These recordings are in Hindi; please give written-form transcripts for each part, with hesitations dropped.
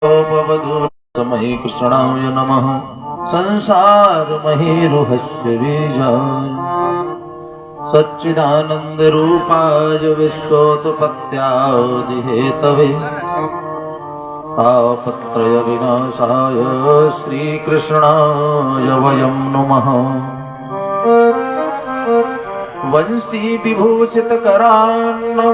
समय कृष्णाय नमः संसार महिरुहस्य बीजाय सच्चिदानंद रूपाय विश्वोत्पत्त्यादिहेतवे तापत्रय विनाशाय श्री कृष्णाय वयं नमः। वंशी विभूषित करान्नवनीरदाभात्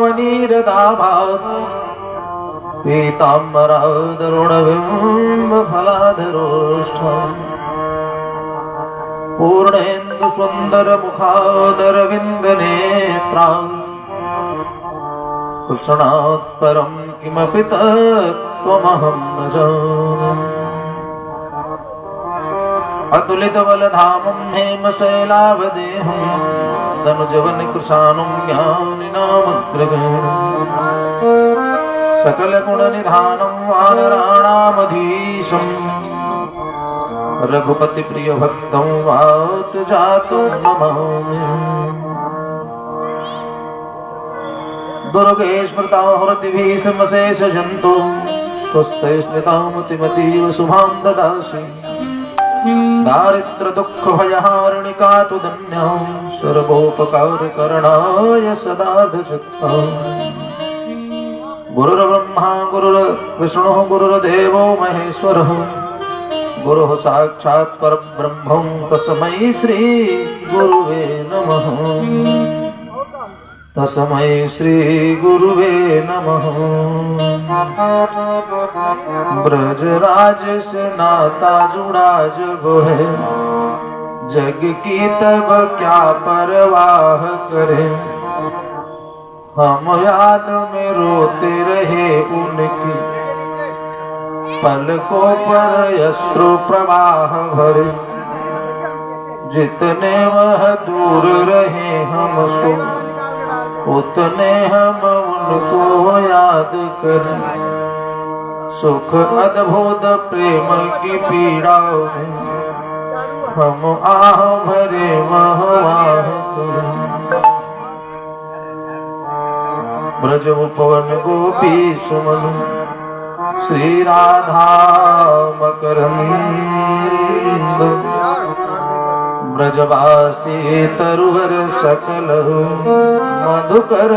पीताम्बरादरुणबिम्बफलाधरोष्ठम् पूर्णेन्दु सुन्दर मुखादरविन्दनेत्राम् कृष्णात् परं किमपि तत्त्वमहं न जाने। अतुलितबलधामं हेमशैलावदेहं तनुजवनकृशानुं ज्ञानिनामग्रगण्यम् सकलगुणनिधानं वानराणामधीशम् रघुपतिप्रियभक्तं वातजातं नमामि। दुर्गे स्मृता हरतिभिः समशेषजन्तु स्वस्ते स्मृतामतिमतीव शुभां ददासि। दारिद्र्यदुःखभयहारिणिका तु धन्यां सर्वोपकारकरणाय सदार्धचित्ताम्। गुरुर्ब्रह्मा गुरुर्विष्णुः गुरुर्देवो महेश्वरः गुरुः साक्षात् परब्रह्मं तस्मै श्री गुरुवे नमः। तस्मै श्री गुरुवे नमः। ब्रजराज से नाता जुड़ा जगो है जग की तब क्या परवाह करे। हम याद में रोते रहे उनकी पलकों पर अश्रु प्रवाह भरे। जितने वह दूर रहे हमसे उतने हम उनको याद करें। सुख अद्भुत प्रेम की पीड़ा में हम आह भरे महवाह करें। ब्रज उपवन गोपी सुमन श्री राधा मकरंद ब्रजवासी तरुवर सकल मधुकर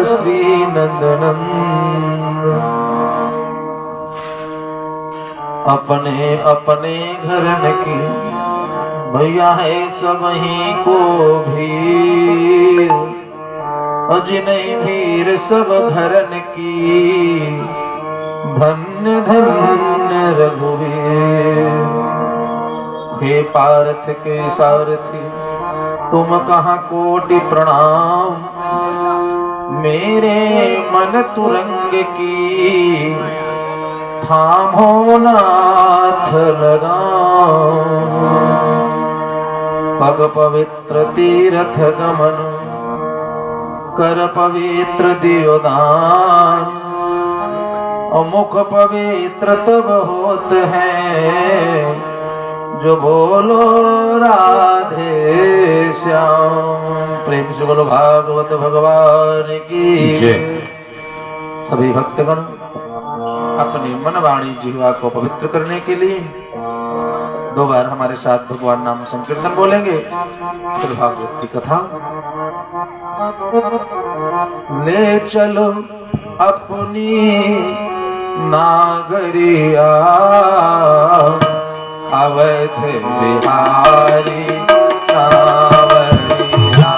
श्री नंदनंद। अपने अपने घर की भैया है सब ही को भीर जिन्हें भीर सब घरन की धन्य धन्य रघुवीर। हे पार्थ के सारथी तुम कहाँ कोटि प्रणाम। मेरे मन तुरंग की थामो नाथ लगाओ। पग पवित्र तीर्थ गमन कर पवित्र दियोदान। मुख पवित्र तब होत है जो बोलो राधे श्याम। प्रेम से बोलो भागवत भगवान की जय। सभी भक्तगण अपनी मन वाणी जिह्वा को पवित्र करने के लिए 2 बार हमारे साथ भगवान नाम संकीर्तन बोलेंगे। फिर भागवत की कथा। ले चलो अपनी नागरिया अवध बिहारी सावरिया।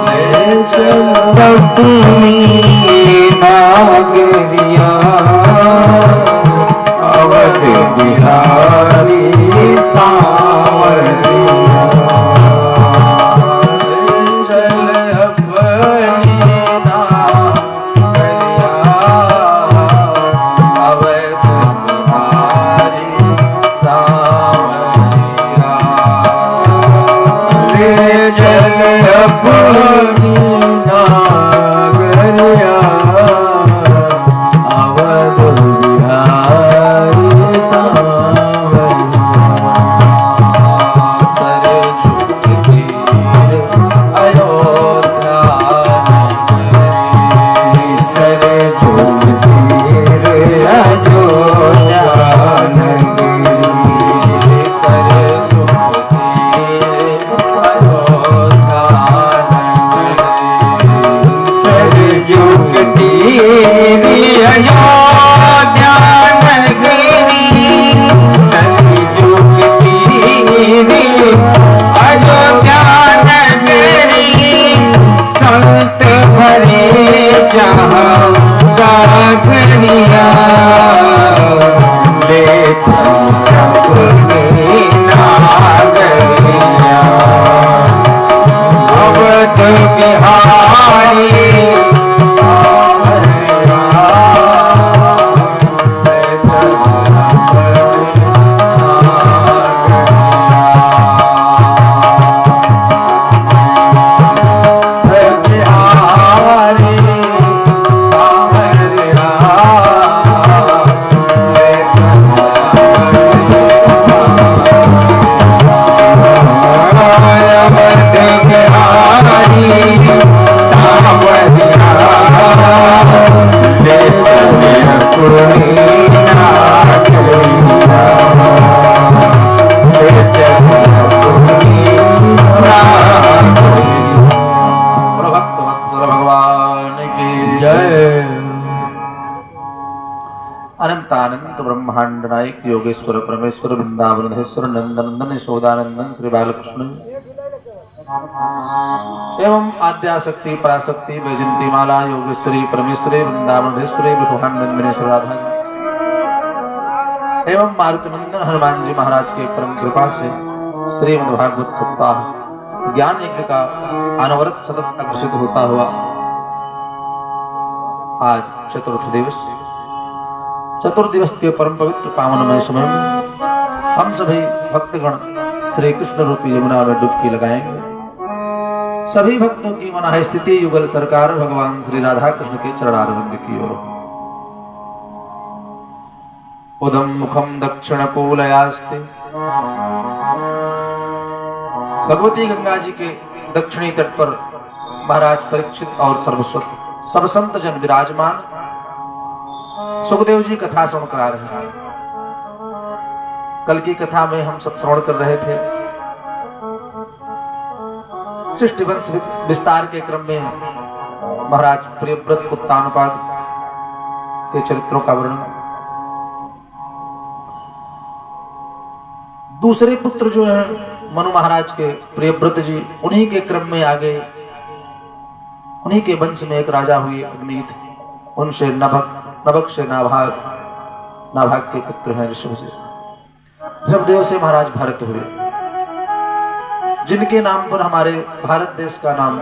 ले चलो अपनी नागरिया अवध बिहारी सावरिया। अवध अनंतानंत ब्रह्मांड नायक योगेश्वर परमेश्वर वृंदावन महेश्वर नंदनंदन यशोदानंदन श्री बालकृष्ण एवं आद्याशक्ति पराशक्ति वैजंती माला योगेश्वरी परमेश्वरी वृंदावन महेश्वरी विष्णुनंदिनी श्री राधा एवं मारुतिनंदन हनुमान जी महाराज के परम कृपा से श्रीमद् भागवत सप्ताह ज्ञान यज्ञ का अनवरत सतत अग्रसित होता हुआ आज चतुर्दिवस के परम पवित्र पावनमय समय में हम सभी भक्तगण श्री कृष्ण रूपी यमुना में डुबकी लगाएंगे। सभी भक्तों की मना स्थिति युगल सरकार भगवान श्री राधा कृष्ण के चरणारविंद की ओर। उदम मुखम दक्षिण कोलयास्ते भगवती गंगा जी के दक्षिणी तट पर महाराज परीक्षित और सब संत जन विराजमान सुखदेव जी कथा श्रवण करा रहे हैं। कल की कथा में हम सब श्रवण कर रहे थे सृष्टि वंश विस्तार के क्रम में महाराज प्रियव्रत उत्तानपाद के चरित्रों का वर्णन। दूसरे पुत्र जो है मनु महाराज के प्रियव्रत जी, उन्हीं के क्रम में आगे उन्हीं के वंश में एक राजा हुए अग्नीत, उनसे नभक से नाभाग के पुत्र हैं ऋषभदेव से महाराज भरत हुए, जिनके नाम पर हमारे भारत देश का नाम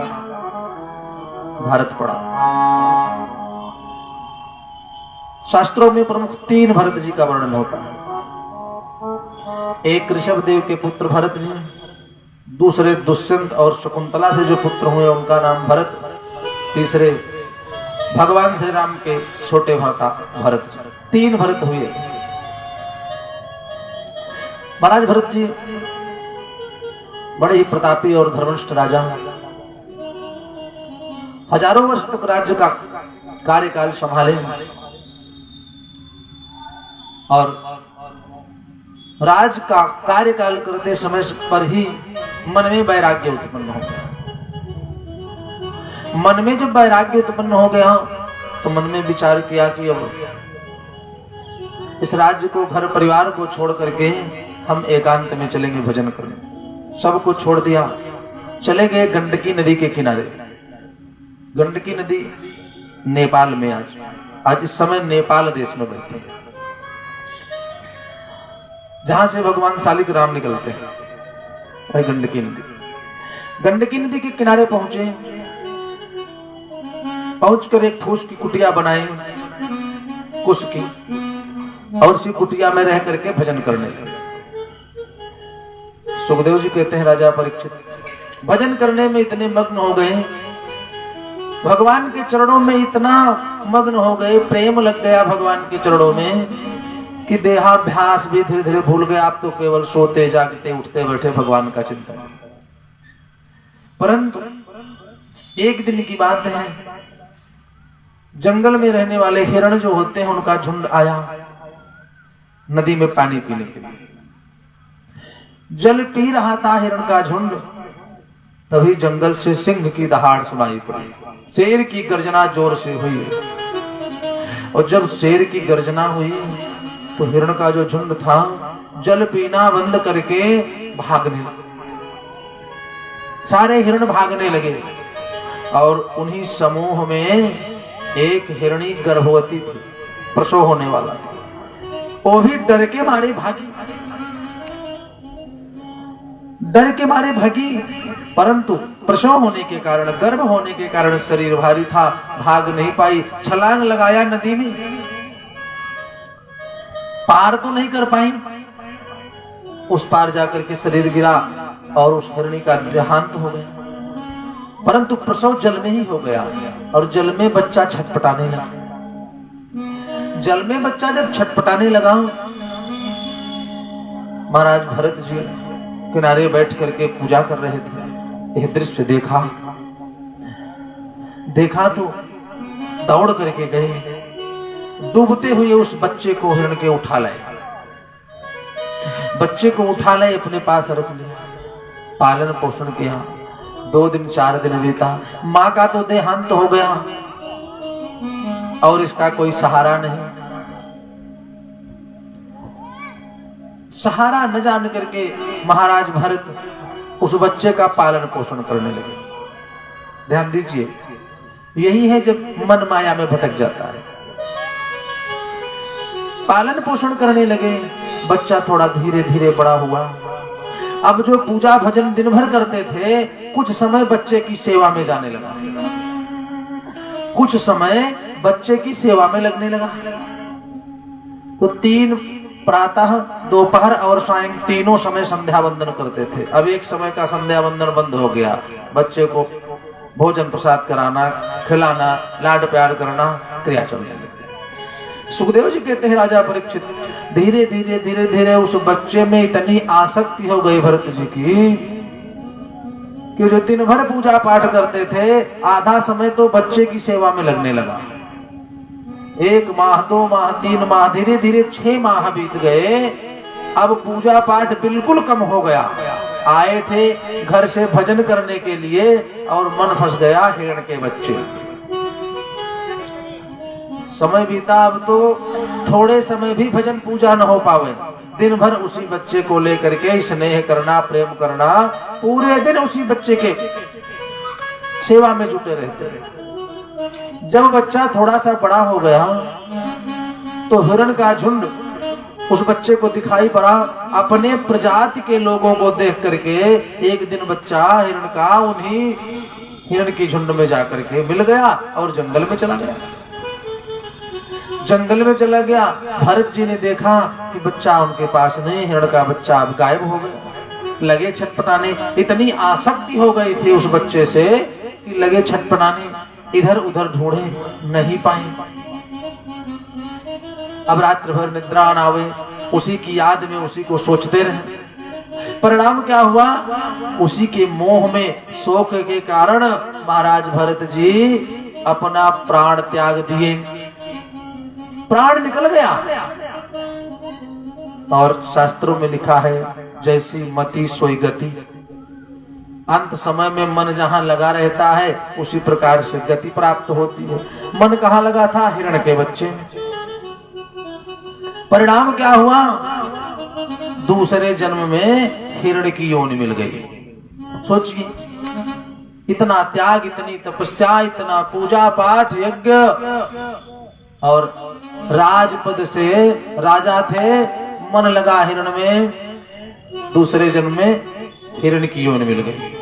भारत पड़ा। शास्त्रों में प्रमुख 3 भरत जी का वर्णन होता है। एक ऋषभदेव के पुत्र भरत जी, दूसरे दुष्यंत और शकुंतला से जो पुत्र हुए उनका नाम भरत, तीसरे भगवान श्री राम के छोटे भ्राता भरत जी। 3 भरत हुए। महाराज भरत जी बड़े ही प्रतापी और धर्मनिष्ठ राजा हैं। हजारों वर्ष तक राज्य का कार्यकाल संभाले और राज का कार्यकाल करते समय पर ही मन में वैराग्य उत्पन्न हो गया। मन में जब वैराग्य उत्पन्न हो गया तो मन में विचार किया कि अब इस राज्य को, घर परिवार को छोड़ करके हम एकांत में चलेंगे भजन करने। सब कुछ छोड़ दिया, चले गए गंडकी नदी के किनारे। गंडकी नदी नेपाल में आज इस समय नेपाल देश में बैठे हैं, जहां से भगवान शालिक राम निकलते हैं। गंडकी नदी के किनारे पहुंचकर एक फूस की कुटिया बनाई कुश की, और उसी कुटिया में रह करके भजन करने लगे। सुखदेव जी कहते हैं राजा परीक्षित भजन करने में इतने मग्न हो गए, भगवान के चरणों में इतना मग्न हो गए, प्रेम लग गया भगवान के चरणों में कि देहाभ्यास भी धीरे धीरे भूल गए। आप तो केवल सोते जागते उठते बैठे भगवान का चिंतन। परंतु एक दिन की बात है, जंगल में रहने वाले हिरण जो होते हैं उनका झुंड आया नदी में पानी पीने के लिए। जल पी रहा था हिरण का झुंड, तभी जंगल से सिंह की दहाड़ सुनाई पड़ी, शेर की गर्जना जोर से हुई। और जब शेर की गर्जना हुई तो हिरण का जो झुंड था जल पीना बंद करके भागने लगे। सारे हिरण भागने लगे और उन्हीं समूह में एक हिरणी गर्भवती थी, प्रसव होने वाला था। वो भी डर के मारे भागी, परंतु प्रसव होने के कारण, गर्भ होने के कारण शरीर भारी था, भाग नहीं पाई। छलांग लगाया नदी में, पार तो नहीं कर पाई। उस पार जाकर के शरीर गिरा और उस हिरणी का देहांत हो गया। परंतु प्रसव जल में ही हो गया और जल में बच्चा छटपटाने लगा। जल में बच्चा जब छटपटाने लगा, महाराज भरत जी किनारे बैठ करके पूजा कर रहे थे। यह दृश्य देखा तो दौड़ करके गए, डूबते हुए उस बच्चे को हिरण के उठा लाए। बच्चे को उठा लाए, अपने पास रख लिया, पालन पोषण किया। 2 दिन 4 दिन बीता, मां का तो देहांत हो गया और इसका कोई सहारा नहीं। सहारा न जान करके महाराज भरत उस बच्चे का पालन पोषण करने लगे। ध्यान दीजिए, यही है जब मन माया में भटक जाता है। पालन पोषण करने लगे, बच्चा थोड़ा धीरे धीरे बड़ा हुआ। अब जो पूजा भजन दिन भर करते थे, कुछ समय बच्चे की सेवा में जाने लगा, कुछ समय बच्चे की सेवा में लगने लगा। तो 3 प्रातः, दोपहर और सायं तीनों समय संध्या वंदन करते थे। अब एक समय का संध्या वंदन बंद हो गया, बच्चे को भोजन प्रसाद कराना, खिलाना, लाड प्यार करना, क्रिया चलने लगी। सुखदेव जी कहते हैं राजा परीक्षित, धीरे धीरे धीरे धीरे उस बच्चे में इतनी आसक्ति हो गई भरत जी की कि जो दिन भर पूजा पाठ करते थे, आधा समय तो बच्चे की सेवा में लगने लगा। 1 माह, 2 माह, 3 माह, धीरे धीरे 6 माह बीत गए। अब पूजा पाठ बिल्कुल कम हो गया। आए थे घर से भजन करने के लिए और मन फंस गया हिरण के बच्चे। समय बीता, अब तो थोड़े समय भी भजन पूजा न हो पावे। दिन भर उसी बच्चे को लेकर के स्नेह करना, प्रेम करना, पूरे दिन उसी बच्चे के सेवा में जुटे रहते। जब बच्चा थोड़ा सा बड़ा हो गया तो हिरण का झुंड उस बच्चे को दिखाई पड़ा। अपने प्रजाति के लोगों को देख करके एक दिन बच्चा हिरण का उन्हीं हिरण की झुंड में जाकर के मिल गया और जंगल में चला गया। जंगल में चला गया, भरत जी ने देखा कि बच्चा उनके पास नहीं, हिरण का बच्चा अब गायब हो गया। लगे छटपटाने, इतनी आसक्ति हो गई थी उस बच्चे से कि लगे छटपटाने, इधर उधर ढूंढे, नहीं पाए। अब रात्र भर निद्रा न आवे, उसी की याद में उसी को सोचते रहे। परिणाम क्या हुआ? उसी के मोह में, शोक के कारण महाराज भरत जी अपना प्राण त्याग दिए। प्राण निकल गया। और शास्त्रों में लिखा है, जैसी मति सोई गति। अंत समय में मन जहां लगा रहता है उसी प्रकार से गति प्राप्त होती है। मन कहां लगा था? हिरण के बच्चे में। परिणाम क्या हुआ? दूसरे जन्म में हिरण की योनि मिल गई। सोचिए, इतना त्याग, इतनी तपस्या, इतना पूजा पाठ, यज्ञ, और राजपद से राजा थे, मन लगा हिरण में, दूसरे जन्म में हिरण की योनि मिल गई।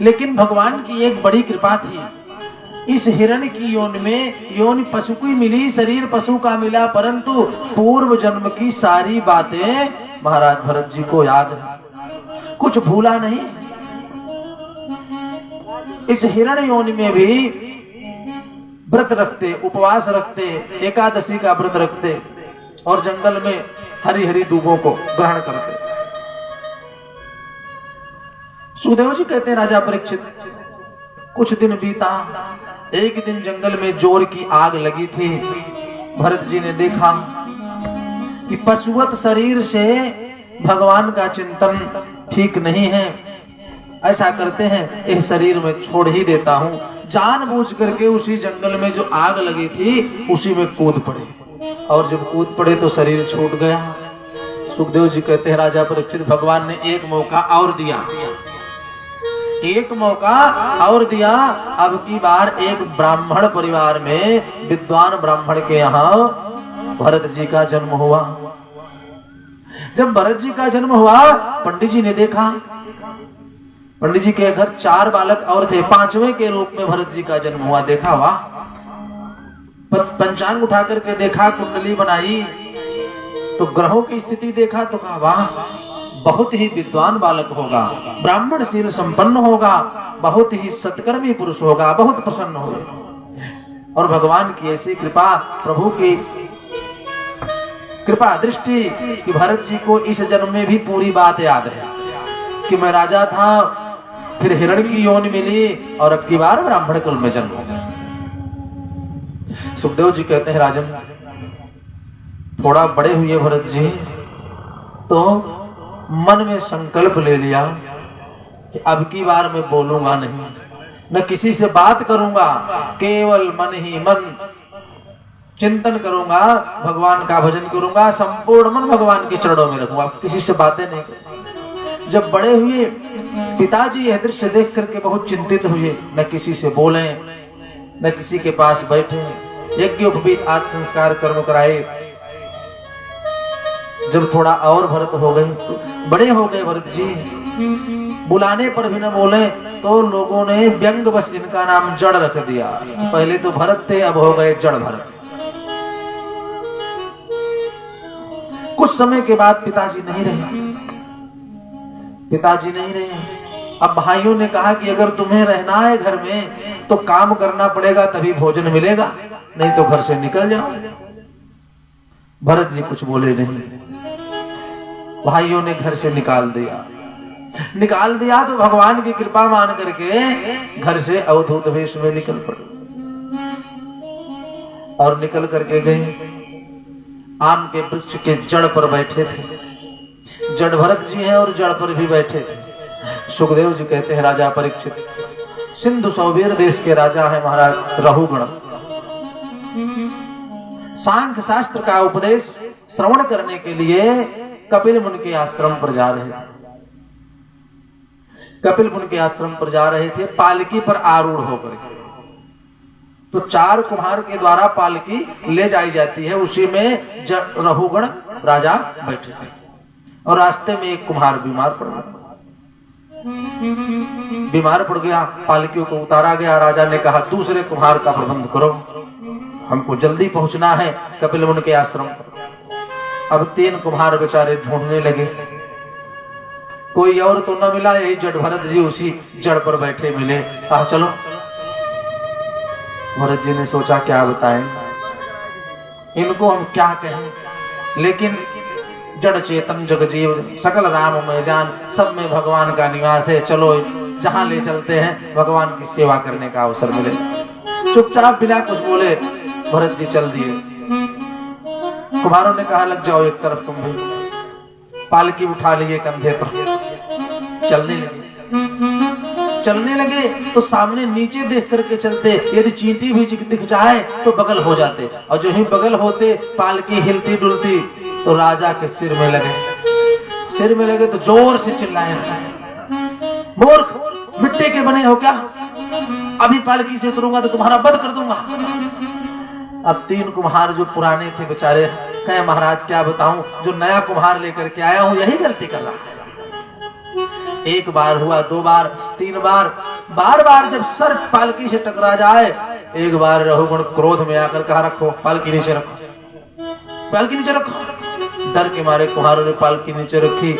लेकिन भगवान की एक बड़ी कृपा थी। इस हिरण की योनि में, योनि पशु की मिली, शरीर पशु का मिला, परंतु पूर्व जन्म की सारी बातें महाराज भरत जी को याद है, कुछ भूला नहीं। इस हिरण योनि में भी व्रत रखते, उपवास रखते, एकादशी का व्रत रखते और जंगल में हरी हरी दूबों को ग्रहण करते। सुखदेव जी कहते हैं राजा परीक्षित, कुछ दिन बीता। एक दिन जंगल में जोर की आग लगी थी। भरत जी ने देखा कि पशुवत शरीर से भगवान का चिंतन ठीक नहीं है। ऐसा करते हैं, इस शरीर में छोड़ ही देता हूं। जानबूझ करके उसी जंगल में जो आग लगी थी उसी में कूद पड़े, और जब कूद पड़े तो शरीर छूट गया। सुखदेव जी कहते हैं राजा परीक्षित, भगवान ने एक मौका और दिया, एक मौका और दिया। अब की बार एक ब्राह्मण परिवार में, विद्वान ब्राह्मण के यहाँ भरत जी का जन्म हुआ। जब भरत जी का जन्म हुआ, पंडित जी ने देखा, पंडित जी के घर 4 बालक और थे, 5वें के रूप में भरत जी का जन्म हुआ। देखा, वाह। पंचांग उठा करके देखा, कुंडली बनाई तो ग्रहों की स्थिति देखा तो कहा, वाह, बहुत ही विद्वान बालक होगा, ब्राह्मण शील संपन्न होगा, बहुत ही सत्कर्मी पुरुष होगा, बहुत प्रसन्न होगा। और भगवान की ऐसी कृपा, प्रभु की कृपा दृष्टि कि भरत जी को इस जन्म में भी पूरी बात याद है कि मैं राजा था, फिर हिरण की योनि मिली और अब की बार ब्राह्मण कुल में जन्म हो गया। सुखदेव जी कहते हैं, राजन, थोड़ा बड़े हुए भरत जी तो मन में संकल्प ले लिया कि अब की बार मैं बोलूंगा नहीं, न किसी से बात करूंगा, केवल मन ही मन चिंतन करूंगा, भगवान का भजन करूंगा, संपूर्ण मन भगवान के चरणों में रखूंगा, किसी से बातें नहीं करूंगा। जब बड़े हुए पिताजी यह दृश्य देख करके बहुत चिंतित हुए, न किसी से बोले, न किसी के पास बैठे, यज्ञोपवीत आदि संस्कार कर्म कराए। जब थोड़ा और भरत हो गए, बड़े हो गए भरत जी, बुलाने पर भी न बोले तो लोगों ने व्यंग बस इनका नाम जड़ रख दिया। पहले तो भरत थे, अब हो गए जड़ भरत। कुछ समय के बाद पिताजी नहीं रहे, पिताजी नहीं रहे। अब भाइयों ने कहा कि अगर तुम्हें रहना है घर में तो काम करना पड़ेगा, तभी भोजन मिलेगा, नहीं तो घर से निकल जाओ। भरत जी कुछ बोले नहीं, भाइयों ने घर से निकाल दिया। निकाल दिया तो भगवान की कृपा मान करके घर से अवधूत वेश में निकल पड़े और निकल करके गए। आम के वृक्ष के जड़ पर बैठे थे। जड़ भरत जी हैं और जड़ पर भी बैठे थे। सुखदेव जी कहते हैं, राजा परीक्षित सिंधु सौवीर देश के राजा है महाराज रहुगण। सांख्य शास्त्र का उपदेश श्रवण करने के लिए कपिल मुनि के आश्रम पर जा रहे थे। कपिल मुनि के आश्रम पर जा रहे थे पालकी पर आरूढ़ होकर। तो 4 कुम्हार के द्वारा पालकी ले जाई जाती है, उसी में रहुगण राजा बैठे थे। और रास्ते में एक कुम्हार बीमार पड़ गया। बीमार पड़ गया, पालकियों को उतारा गया। राजा ने कहा दूसरे कुम्हार का प्रबंध करो, हमको जल्दी पहुंचना है कपिल मुनि के आश्रम पर। अब 3 कुम्हार बेचारे ढूंढने लगे, कोई और तो न मिला, यही जड़ भरत जी उसी जड़ पर बैठे मिले। कहा चलो। भरत जी ने सोचा क्या बताएं, इनको हम क्या कहें, लेकिन जड़ चेतन जगजीव सकल राम में जान, सब में भगवान का निवास है, चलो जहां ले चलते हैं, भगवान की सेवा करने का अवसर मिले। चुपचाप बिना कुछ बोले भरत जी चल दिए। कुम्हारों ने कहा लग जाओ एक तरफ तुम भी। पालकी उठा लिए कंधे पर, चलने लगे। चलने लगे तो सामने नीचे देख करके चलते, यदि चींटी भी दिख जाए तो बगल हो जाते, और जो ही बगल होते पालकी हिलती डुलती तो राजा के सिर में लगे। सिर में लगे तो जोर से चिल्लाए, मूर्ख, मिट्टी के बने हो क्या? अभी पालकी से उतरूंगा तो तुम्हारा वध कर दूंगा। अब 3 कुम्हार जो पुराने थे बेचारे कहे, महाराज क्या बताऊं, जो नया कुम्हार लेकर के आया हूं यही गलती कर रहा है। एक बार हुआ, 2 बार, 3 बार, बार बार जब सर पालकी से टकरा जाए, एक बार रहुगण क्रोध में आकर कहा रखो, पालकी नीचे रखो, पालकी नीचे रखो। डर के मारे कुम्हारों ने पालकी नीचे रखी,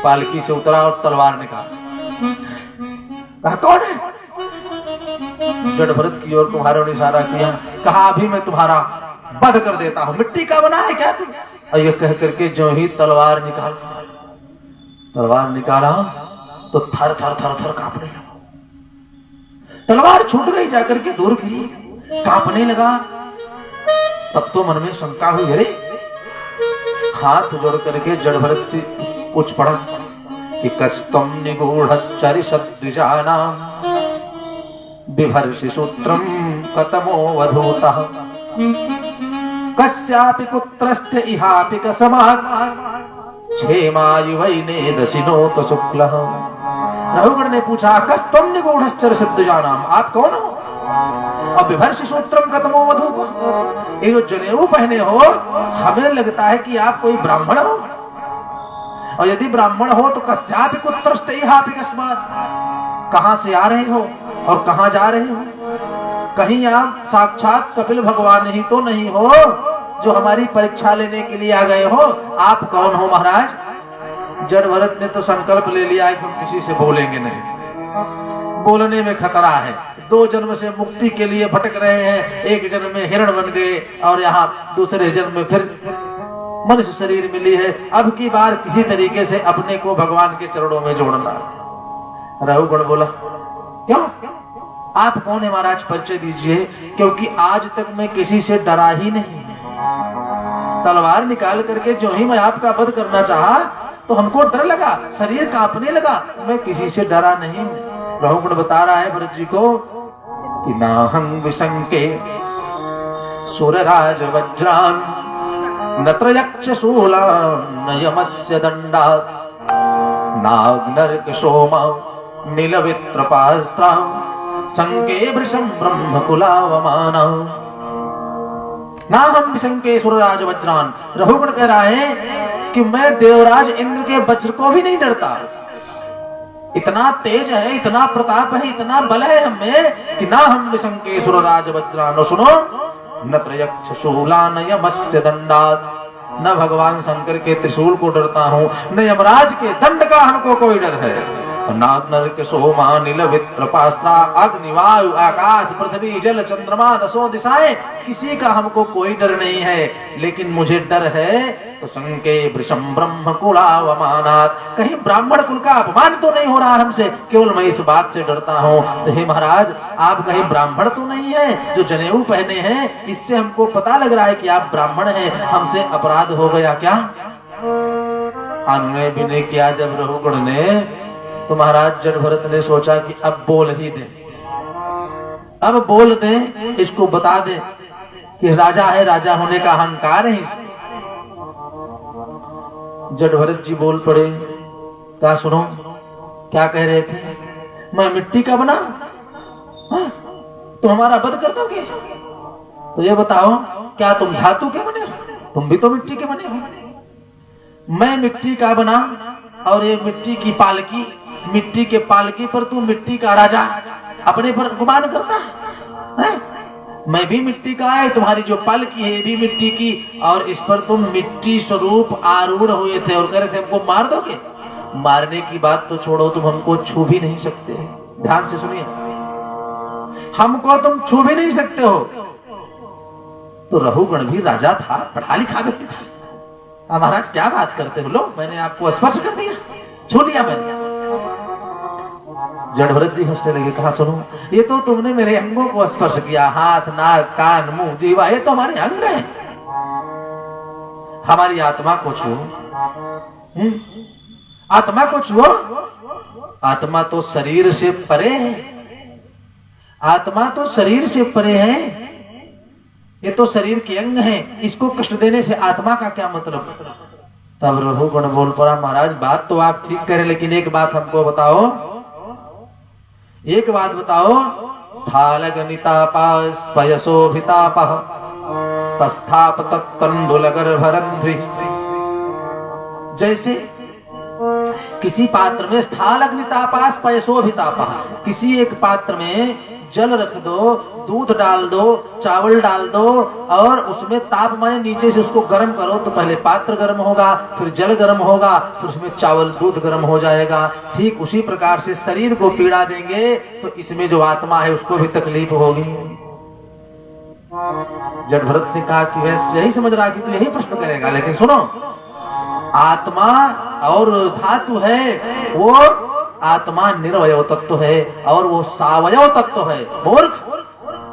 पालकी से उतरा और तलवार निकाला। कहा कौन है? जड़ भरत की ओर कुम्हारों ने इशारा किया, कहा अभी मैं तुम्हारा वध कर देता हूं, मिट्टी का बना है क्या तुम? और ये कह करके जो ही तलवार निकाला तो थर थर थर थर कांपने लगा। तलवार छूट गई, जाकर के दूर गिरी, कांपने लगा। तब तो मन में शंका हुई, अरे हाथ जोड़ करके जड़ भरत से पूछ पड़ा कि कस्तम निगूढ़श्चरिषद्विजानां बिभर्षि सूत्रम कतमो वधूतः कस्यापि कुत्रस्थ इहापि कसमात् क्षेमायुवैनेदशिनोत शुक्लः। रहुगण ने पूछा, कस्तम निगूढ़श्चरिषद्विजानां, आप कौन हो? और बिभर्षि सूत्रम कतमो वधूतः, ये जो जनेऊ पहने हो हमें लगता है कि आप कोई ब्राह्मण हो, और यदि ब्राह्मण हो तो कस्यापि कुत्रस्थ इहापि कस्मात्, कहां से आ रहे हो और कहां जा रहे हो? कहीं आप साक्षात कपिल भगवान ही तो नहीं हो जो हमारी परीक्षा लेने के लिए आ गए हो? आप कौन हो महाराज? जड़ भरत ने तो संकल्प ले लिया है कि हम किसी से बोलेंगे नहीं, बोलने में खतरा है। 2 जन्म से मुक्ति के लिए भटक रहे हैं, एक जन्म में हिरण बन गए और यहाँ दूसरे जन्म में फिर मनुष्य शरीर मिली है। अब की बार किसी तरीके से अपने को भगवान के चरणों में जोड़ना। रहुगण बोला, क्यों, आप कौन है महाराज, परिचय दीजिए, क्योंकि आज तक मैं किसी से डरा ही नहीं। तलवार निकाल करके जो ही मैं आपका वध करना चाहा तो हमको डर लगा, शरीर कांपने लगा, मैं किसी से डरा नहीं। रहुगण बता रहा है भरत जी को कि नाहं विशंके सुरराज वज्रान नत्र यक्षशूलान् यमस्य दंडात् नाग्नर्क सोमा नीलवित्रपास्त्रां संके वृषं ब्रह्मकुलावमाना। ना हम विशंके सुरराज वज्रान, रघुगण कह रहा है कि मैं देवराज इंद्र के वज्र को भी नहीं डरता। इतना तेज है, इतना प्रताप है, इतना बल है हमें कि ना हम विशंके सुरराज वज्रान। सुनो, नत्र यक्षशूलान् यमस्य दंडात्, न भगवान शंकर के त्रिशूल को डरता हूं, न यमराज के दंड का हमको कोई डर है। नाग सोमा नील वित्रपास्त्रा, अग्नि वायु आकाश पृथ्वी जल चंद्रमा 10 दिशाएं, किसी का हमको कोई डर नहीं है। लेकिन मुझे डर है तो संके वृषम ब्रह्म कुलावमानात्, कहीं ब्राह्मण कुल का अपमान तो नहीं हो रहा हमसे, केवल मैं इस बात से डरता हूँ। तो हे महाराज, आप कहीं ब्राह्मण तो नहीं है? जो जनेऊ पहने हैं इससे हमको पता लग रहा है कि आप ब्राह्मण हैं, हमसे अपराध हो गया क्या? अनुनय भी नहीं किया जब रघुगण ने, तो महाराज जड़भरत ने सोचा कि अब बोल ही दे, अब बोल दे, इसको बता दे कि राजा है, राजा होने का अहंकार है इसको। जड़भरत जी बोल पड़े, क्या सुनो, क्या कह रहे थे? मैं मिट्टी का बना, तो हमारा वध कर दोगे? तो ये बताओ, क्या तुम धातु के बने हो? तुम भी तो मिट्टी के बने हो। मैं मिट्टी का बना और ये मिट्टी की पालकी, मिट्टी के पालकी पर तू मिट्टी का राजा अपने पर गुमान करता है? मैं भी मिट्टी का है, तुम्हारी जो पालकी है ये भी मिट्टी की, और इस पर तुम मिट्टी स्वरूप आरूढ़ हुए थे और कह रहे थे हमको मार दोगे। मारने की बात तो छोड़ो, तुम हमको छू भी नहीं सकते। ध्यान से सुनिए, हमको तुम छू भी नहीं सकते हो। तो रघुगण भी राजा था, पढ़ा लिखा व्यक्ति था। महाराज क्या बात करते हो, लो मैंने आपको स्पर्श कर दिया, छू लिया मैंने। जड़भरत जी हंसने लगे, कहा सुनो, ये तो तुमने मेरे अंगों को स्पर्श किया, हाथ नाक कान मुंह जीवा, ये तो हमारे अंग है। हमारी आत्मा को छुओ, आत्मा को छुओ। आत्मा तो शरीर से परे है, आत्मा तो शरीर से परे है, ये तो शरीर के अंग है, इसको कष्ट देने से आत्मा का क्या मतलब? तब रघुगण बोल पड़ा, महाराज बात तो आप ठीक करें, लेकिन एक बात हमको बताओ, एक बात बताओ। स्थालगनितापास पयसोभितापः तस्थाप तत्कंडुलगर्भरंध्रि। जैसे किसी पात्र में स्थालग्नितापास पयसोभितापः, किसी एक पात्र में जल रख दो, दूध डाल दो, चावल डाल दो, और उसमें ताप माने नीचे से उसको गर्म करो, तो पहले पात्र गर्म होगा, फिर जल गर्म होगा, फिर उसमें चावल दूध गर्म हो जाएगा। ठीक उसी प्रकार से शरीर को पीड़ा देंगे तो इसमें जो आत्मा है उसको भी तकलीफ होगी। जड़भरत ने कहा कि वह यही समझ रहा कि तू यही प्रश्न करेगा, लेकिन सुनो, आत्मा और धातु है, वो आत्मा निर्वयव तत्व है और वो सावयव तत्व है। मूर्ख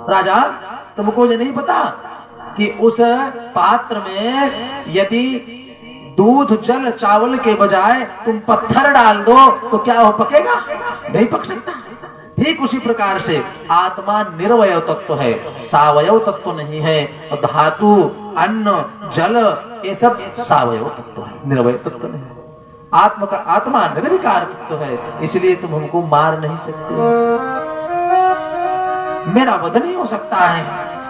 राजा, तुमको ये नहीं पता कि उस पात्र में यदि दूध जल चावल के बजाय तुम पत्थर डाल दो तो क्या वो पकेगा? नहीं पक सकता। ठीक उसी प्रकार से आत्मा निर्वयव तत्व है, सावयव तत्व नहीं है। और धातु अन्न जल ये सब सावयव तत्व है, निर्वयव तत्व नहीं है। आत्मा निर्विकार तत्व है, इसलिए तुम हमको मार नहीं सकते, मेरा वध नहीं हो सकता है,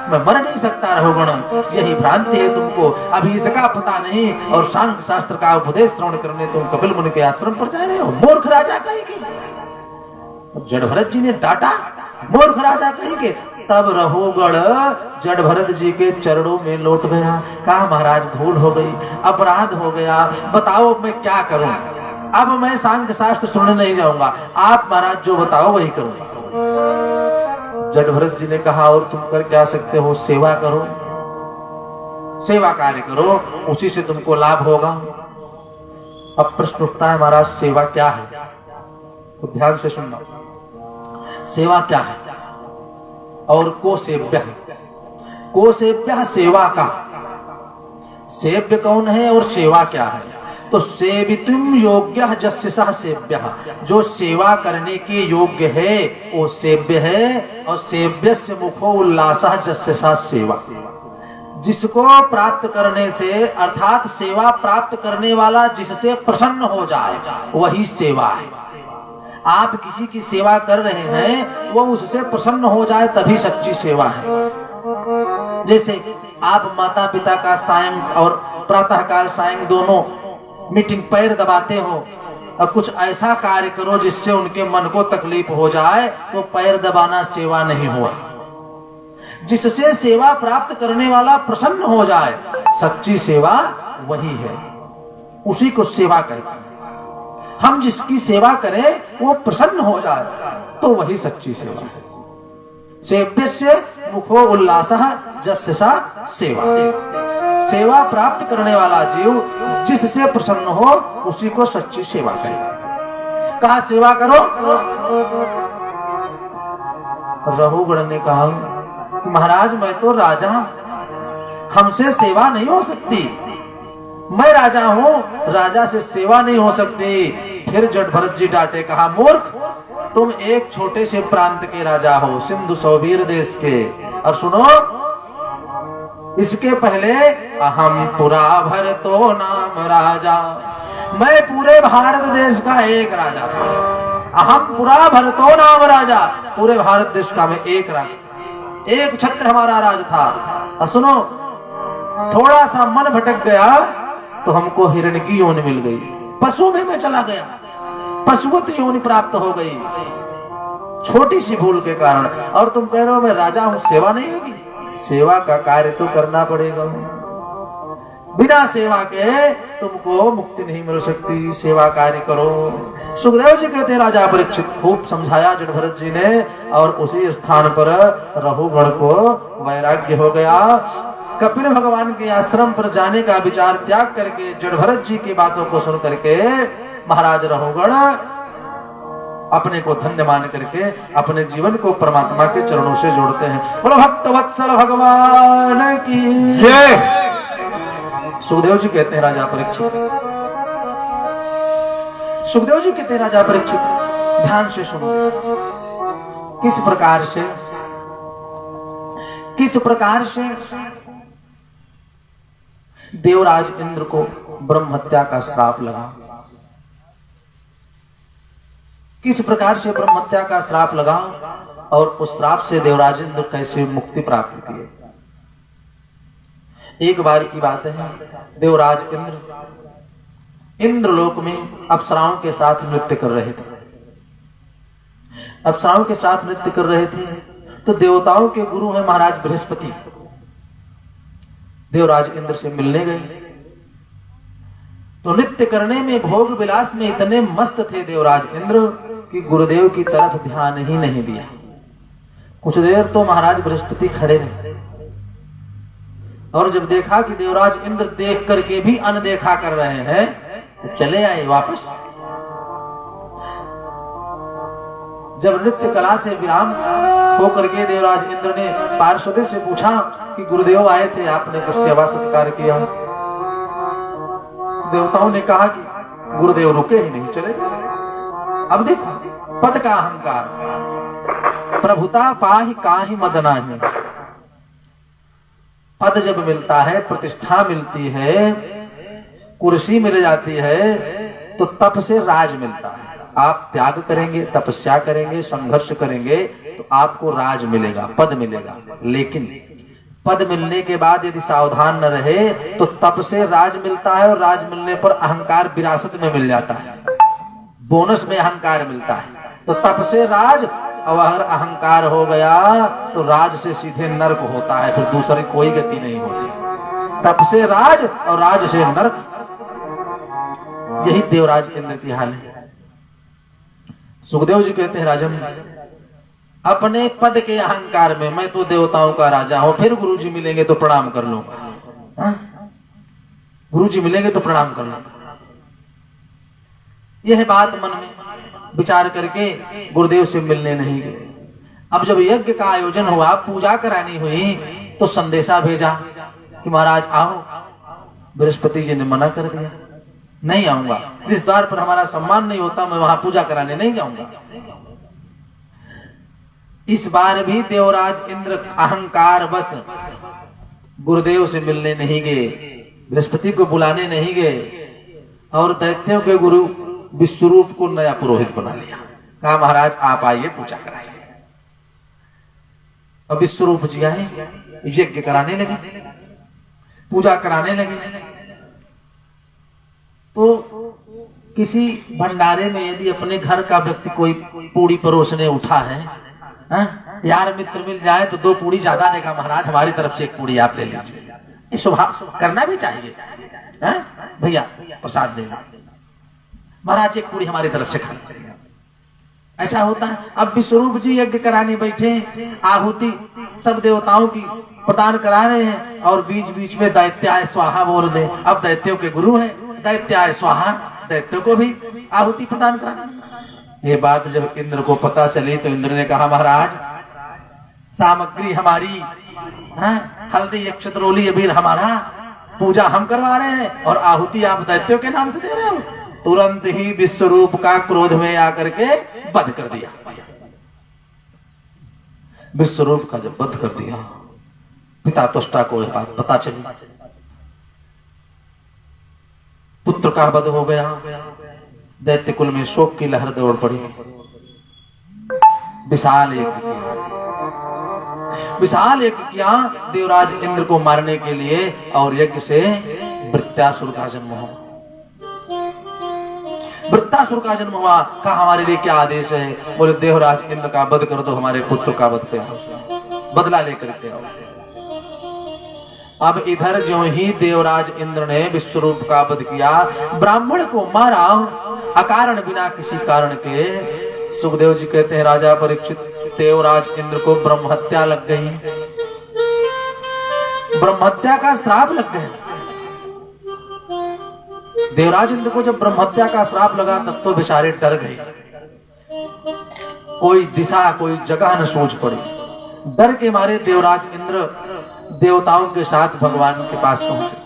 मैं मर नहीं सकता। रघुगण, यही भ्रांति है तुमको, अभी इसका पता नहीं, और सांख्य शास्त्र का उपदेश श्रवण करने तुम कपिल मुनि के आश्रम पर जा रहे हो। मूर्ख राजा कहेंगे। जड़भरत जी ने डांटा, मूर्ख राजा कहेंगे। तब रघुगण जड़भरत जी के चरणों में लौट गया, कहा महाराज भूल हो गई, अपराध हो गया, बताओ मैं क्या करूं? अब मैं सांख्य शास्त्र सुनने नहीं जाऊंगा, आप महाराज जो बताओ वही करूंगा। जड़भरत जी ने कहा और तुम कर क्या सकते हो? सेवा करो, सेवा कार्य करो, उसी से तुमको लाभ होगा। अब प्रश्न उठता है महाराज सेवा क्या है? तो ध्यान से सुनना, सेवा क्या है? और को सेव्य, को सेव्य सेवा का, सेव्य कौन है और सेवा क्या है? तो सेवितुम योग्य जस्य सह सेव्य, जो सेवा करने के योग्य है वो सेव्य है, और सेव्य से मुखो उल्लास जस्य सह सेवा। जिसको प्राप्त करने से अर्थात सेवा प्राप्त करने वाला जिससे प्रसन्न हो जाए वही सेवा है। आप किसी की सेवा कर रहे हैं, वो उससे प्रसन्न हो जाए तभी सच्ची सेवा है। जैसे आप माता पिता का सायं और प्रातः काल सायं दोनों मीटिंग पैर दबाते हो और कुछ ऐसा कार्य करो जिससे उनके मन को तकलीफ हो जाए, वो पैर दबाना सेवा नहीं हुआ। जिससे सेवा प्राप्त करने वाला प्रसन्न हो जाए, सच्ची सेवा वही है, उसी को सेवा कहते हैं। हम जिसकी सेवा करें वो प्रसन्न हो जाए तो वही सच्ची सेवा है। सेव्यस्य मुखो उल्लासः जस्य सा सेवा। सेवा प्राप्त करने वाला जीव जिससे प्रसन्न हो उसी को सच्ची सेवा करे। कहा सेवा करो। रघुगण ने कहा महाराज मैं तो राजा हूं, हमसे सेवा नहीं हो सकती। मैं राजा हूं, राजा से सेवा नहीं हो सकती। फिर जट भरत जी डांटे, कहा मूर्ख, तुम एक छोटे से प्रांत के राजा हो, सिंधु सौवीर देश के। और सुनो, इसके पहले अहम पुरा भरतो नाम राजा, मैं पूरे भारत देश का एक राजा था। अहम पुरा भरतो नाम राजा, पूरे भारत देश का मैं एक राजा, एक छत्र हमारा राज था। और सुनो, थोड़ा सा मन भटक गया तो हमको हिरण की योनि मिल गई, पशु में मैं चला गया, पशुवत योनि प्राप्त हो गई छोटी सी भूल के कारण। और तुम कह रहे हो मैं राजा हूं, सेवा नहीं होगी? सेवा का कार्य तो करना पड़ेगा। बिना सेवा के तुमको मुक्ति नहीं मिल सकती, सेवा कार्य करो। सुखदेव जी कहते हैं राजा परीक्षित, खूब समझाया जट भरत जी ने, और उसी स्थान पर रघुगण को वैराग्य हो गया। कपिल भगवान के आश्रम पर जाने का विचार त्याग करके जट भरत जी की बातों को सुन करके महाराज रघुगण अपने को धन्य मान करके अपने जीवन को परमात्मा के चरणों से जोड़ते हैं। बोलो भक्त वत्सल भगवान की जय। सुखदेव जी कहते हैं राजा परीक्षित, सुखदेव जी कहते हैं राजा परीक्षित, ध्यान से सुनो। किस प्रकार से देवराज इंद्र को ब्रह्म हत्या का श्राप लगा, किस प्रकार से ब्रह्म हत्या का श्राप लगा और उस श्राप से देवराज इंद्र कैसे मुक्ति प्राप्त किए। एक बार की बात है, देवराज इंद्रलोक में अप्सराओं के साथ नृत्य कर रहे थे। अप्सराओं के साथ नृत्य कर रहे थे तो देवताओं के गुरु हैं महाराज बृहस्पति, देवराज इंद्र से मिलने गए। तो नृत्य करने में, भोग विलास में इतने मस्त थे देवराज इंद्र कि गुरुदेव की तरफ ध्यान ही नहीं दिया। कुछ देर तो महाराज बृहस्पति खड़े रहे और जब देखा कि देवराज इंद्र देख करके भी अनदेखा कर रहे हैं तो चले आए वापस। जब नृत्य कला से विराम होकर के देवराज इंद्र ने पार्षद से पूछा कि गुरुदेव आए थे, आपने कुछ सेवा सत्कार किया? देवताओं ने कहा कि गुरुदेव रुके ही नहीं, चले गए। अब देखो, पद का अहंकार, प्रभुता पाहि काहि मद नाहि। पद जब मिलता है, प्रतिष्ठा मिलती है, कुर्सी मिल जाती है तो तप से राज मिलता है। आप त्याग करेंगे, तपस्या करेंगे, संघर्ष करेंगे तो आपको राज मिलेगा, पद मिलेगा। लेकिन पद मिलने के बाद यदि सावधान न रहे तो तप से राज मिलता है और राज मिलने पर अहंकार विरासत में मिल जाता है, बोनस में अहंकार मिलता है। तो तप से राज, और अगर अहंकार हो गया तो राज से सीधे नरक होता है, फिर दूसरी कोई गति नहीं होती। तप से राज और राज से नरक, यही देवराज इंद्र की हाल है। सुखदेव जी कहते हैं राजन, अपने पद के अहंकार में मैं तो देवताओं का राजा हूं, फिर गुरुजी मिलेंगे तो प्रणाम कर लूंगा, गुरुजी मिलेंगे तो प्रणाम कर लूंगा। यह बात मन में विचार करके गुरुदेव से मिलने नहीं गए। अब जब यज्ञ का आयोजन हुआ, पूजा करानी हुई तो संदेशा भेजा कि महाराज आओ। बृहस्पति जी ने मना कर दिया, नहीं आऊंगा, जिस द्वार पर हमारा सम्मान नहीं होता मैं वहां पूजा कराने नहीं जाऊंगा। इस बार भी देवराज इंद्र अहंकार बस गुरुदेव से मिलने नहीं गए, बृहस्पति को बुलाने नहीं गए, और दैत्यों के गुरु विश्वरूप को नया पुरोहित बना लिया। कहा महाराज आप आइए पूजा कराइए। अब विश्वरूप जी आए, यज्ञ कराने लगे, पूजा कराने लगे। तो किसी भंडारे में यदि अपने घर का व्यक्ति कोई पूड़ी परोसने उठा है, यार मित्र मिल जाए तो 2 पूड़ी ज्यादा देगा, महाराज हमारी तरफ से 1 पूड़ी आप ले लीजिए। ये स्वभाव करना भी चाहिए, भैया प्रसाद देगा, महाराज 1 पूड़ी हमारी तरफ से खा लीजिए। ऐसा होता है। अब विश्वरूप जी यज्ञ कराने बैठे, आहुति सब देवताओं की प्रदान करा रहे हैं, और बीच बीच में दैत्याय स्वाहा बोल दे। अब दैत्यों के गुरु हैं, दैत्याय स्वाहा, दैत्यों को भी आहुति प्रदान कराना। ये बात जब इंद्र को पता चली तो इंद्र ने कहा महाराज सामग्री हमारी, हल्दी अक्षतरोली अबीर हमारा, पूजा हम करवा रहे हैं और आहुति आप दैत्यों के नाम से दे रहे हो। तुरंत ही विश्वरूप का क्रोध में आकर के वध कर दिया। विश्वरूप का जब वध कर दिया, पिता त्वष्टा को यह बात पता चली, पुत्र का वध हो गया। दैत्य कुल में शोक की लहर दौड़ पड़ी। विशाल यज्ञ किया देवराज इंद्र को मारने के लिए, और यज्ञ से वृत्तासुर का जन्म हुआ। वृत्तासुर का जन्म हुआ। कहा हमारे लिए क्या आदेश है? बोले देवराज इंद्र का वध कर दो, हमारे पुत्र का वध पे बदला लेकर के आओ। अब इधर जो ही देवराज इंद्र ने विश्वरूप का वध किया, ब्राह्मण को मारा अकारण बिना किसी कारण के। सुखदेव जी कहते हैं राजा परीक्षित, देवराज इंद्र को ब्रह्म हत्या लग गई, ब्रह्म हत्या का श्राप लग गया। देवराज इंद्र को जब ब्रह्म हत्या का श्राप लगा तब तो बेचारे डर गए, कोई दिशा कोई जगह न सोच पड़ी। डर के मारे देवराज इंद्र देवताओं के साथ भगवान के पास पहुंचे।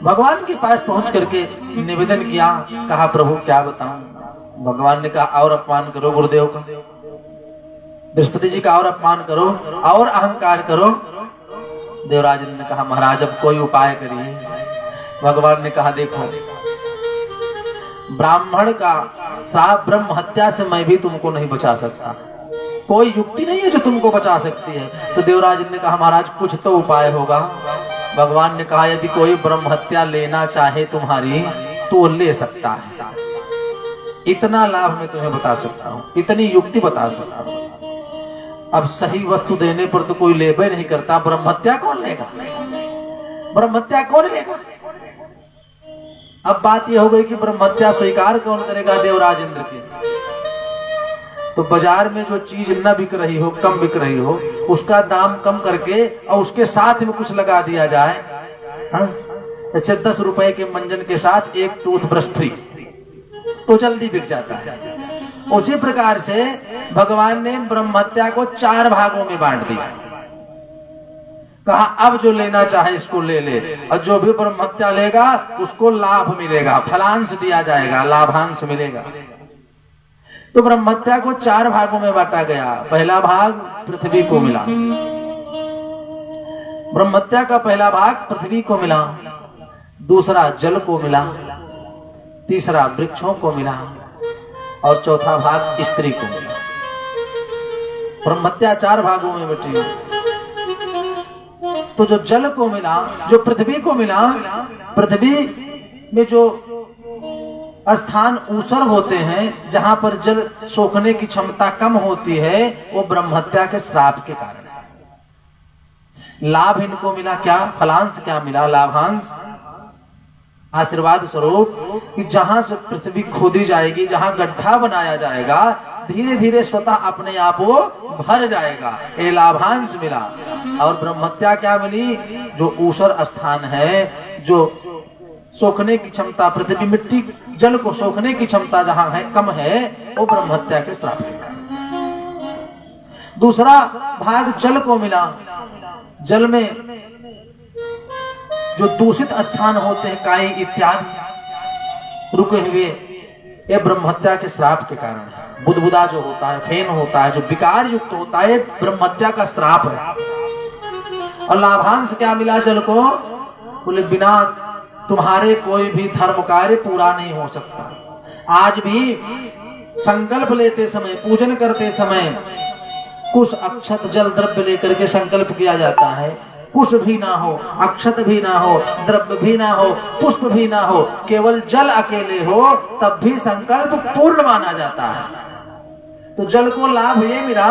भगवान के पास पहुंच करके निवेदन किया, कहा प्रभु क्या बताऊं। भगवान ने कहा और अपमान करो गुरुदेव का, बृहस्पति जी का और अपमान करो और अहंकार करो। देवराज इंद्र ने कहा महाराज अब कोई उपाय करिए। भगवान ने कहा देखो ब्राह्मण का श्राप ब्रह्म हत्या से मैं भी तुमको नहीं बचा सकता, कोई युक्ति नहीं है जो तुमको बचा सकती है। तो देवराज ने कहा महाराज कुछ तो उपाय होगा। भगवान ने कहा यदि कोई ब्रह्म हत्या लेना चाहे तुम्हारी तो ले सकता है, इतना लाभ मैं तुम्हें बता सकता हूँ, इतनी युक्ति बता सकता हूँ। अब सही वस्तु देने पर तो कोई लेबे नहीं करता, ब्रह्म हत्या कौन लेगा, ब्रह्म हत्या कौन लेगा। अब बात यह हो गई कि ब्रह्म हत्या स्वीकार कौन करेगा देवराज इंद्र की। तो बाजार में जो चीज न बिक रही हो, कम बिक रही हो, उसका दाम कम करके और उसके साथ में कुछ लगा दिया जाए। अच्छा 10 रुपए के मंजन के साथ 1 टूथब्रश फ्री, तो जल्दी बिक जाता है। उसी प्रकार से भगवान ने ब्रह्म हत्या को 4 भागों में बांट दिया। कहा अब जो लेना चाहे इसको ले ले, और जो भी ब्रह्म हत्या लेगा उसको लाभ मिलेगा, फलांश दिया जाएगा, लाभांश मिलेगा। तो ब्रह्म हत्या को 4 भागों में बांटा गया। पहला भाग पृथ्वी को मिला, ब्रह्म हत्या का पहला भाग पृथ्वी को मिला, दूसरा जल को मिला, तीसरा वृक्षों को मिला, और चौथा भाग स्त्री को मिला। ब्रह्म हत्या 4 भागों में बटी। तो जो जल को मिला, जो पृथ्वी को मिला, पृथ्वी में जो स्थान ऊसर होते हैं जहां पर जल सोखने की क्षमता कम होती है, वो ब्रह्म हत्या के श्राप के कारण है। लाभ इनको मिला क्या, फलांश क्या मिला, लाभांश आशीर्वाद स्वरूप कि जहां से पृथ्वी खोदी जाएगी, जहां गड्ढा बनाया जाएगा, धीरे धीरे स्वतः अपने आप वो भर जाएगा, ये लाभांश मिला। और ब्रह्म हत्या क्या मिली, जो ऊसर स्थान है, जो सोखने की क्षमता, पृथ्वी मिट्टी जल को सोखने की क्षमता जहां है कम है, वो ब्रह्म हत्या के श्राप है। दूसरा भाग जल को मिला, जल में जो दूषित स्थान होते हैं, काई इत्यादि रुके हुए, ये ब्रह्म हत्या के श्राप के कारण है। बुदबुदा जो होता है, फेन होता है, जो विकार युक्त होता है, ब्रह्म हत्या का श्राप है। और लाभांश क्या मिला जल को? बोले बिना तुम्हारे कोई भी धर्म कार्य पूरा नहीं हो सकता। आज भी संकल्प लेते समय, पूजन करते समय कुछ अक्षत जल द्रव्य लेकर के संकल्प किया जाता है। कुछ भी ना हो, अक्षत भी ना हो, द्रव्य भी ना हो, पुष्प भी ना हो, केवल जल अकेले हो, तब भी संकल्प पूर्ण माना जाता है। तो जल को लाभ ये मिला,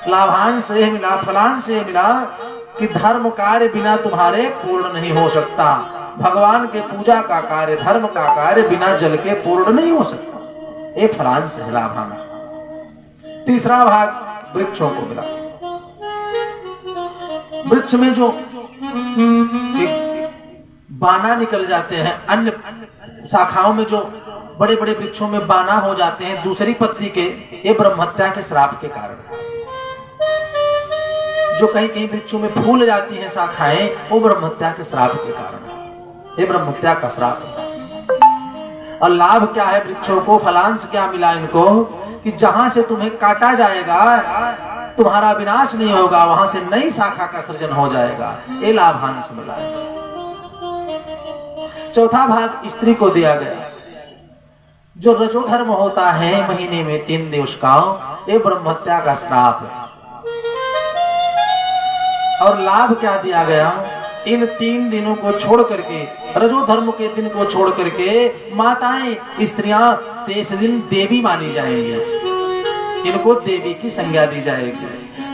लाभांश ये मिला, फलांश ये मिला कि धर्म कार्य बिना तुम्हारे पूर्ण नहीं हो सकता। भगवान के पूजा का कार्य, धर्म का कार्य बिना जल के पूर्ण नहीं हो सकता। ये फलांश है, लाभांश। तीसरा भाग वृक्षों को मिला। वृक्ष में जो बाना निकल जाते हैं, अन्य शाखाओं में जो बड़े बड़े वृक्षों में बाना हो जाते हैं दूसरी पत्ती के, ये ब्रह्महत्या के श्राप के कारण। जो कहीं कहीं वृक्षों में फूल जाती हैं शाखाएं, वो ब्रह्महत्या के श्राप के कारण। ये ब्रह्महत्या का श्राप है। और लाभ क्या है वृक्षों को? फलांश क्या मिला इनको कि जहां से तुम्हें काटा जाएगा तुम्हारा विनाश नहीं होगा, वहां से नई शाखा का सृजन हो जाएगा। ये लाभांश मिला है। चौथा भाग स्त्री को दिया गया। जो रजोधर्म होता है महीने में 3 दिवस का, ये ब्रह्महत्या का श्राप है। और लाभ क्या दिया गया? इन 3 दिनों को छोड़ करके, रजोधर्म के दिन को छोड़ करके माताएं, स्त्रियां शेष दिन देवी मानी जाएंगी। इनको देवी की संज्ञा दी जाएगी।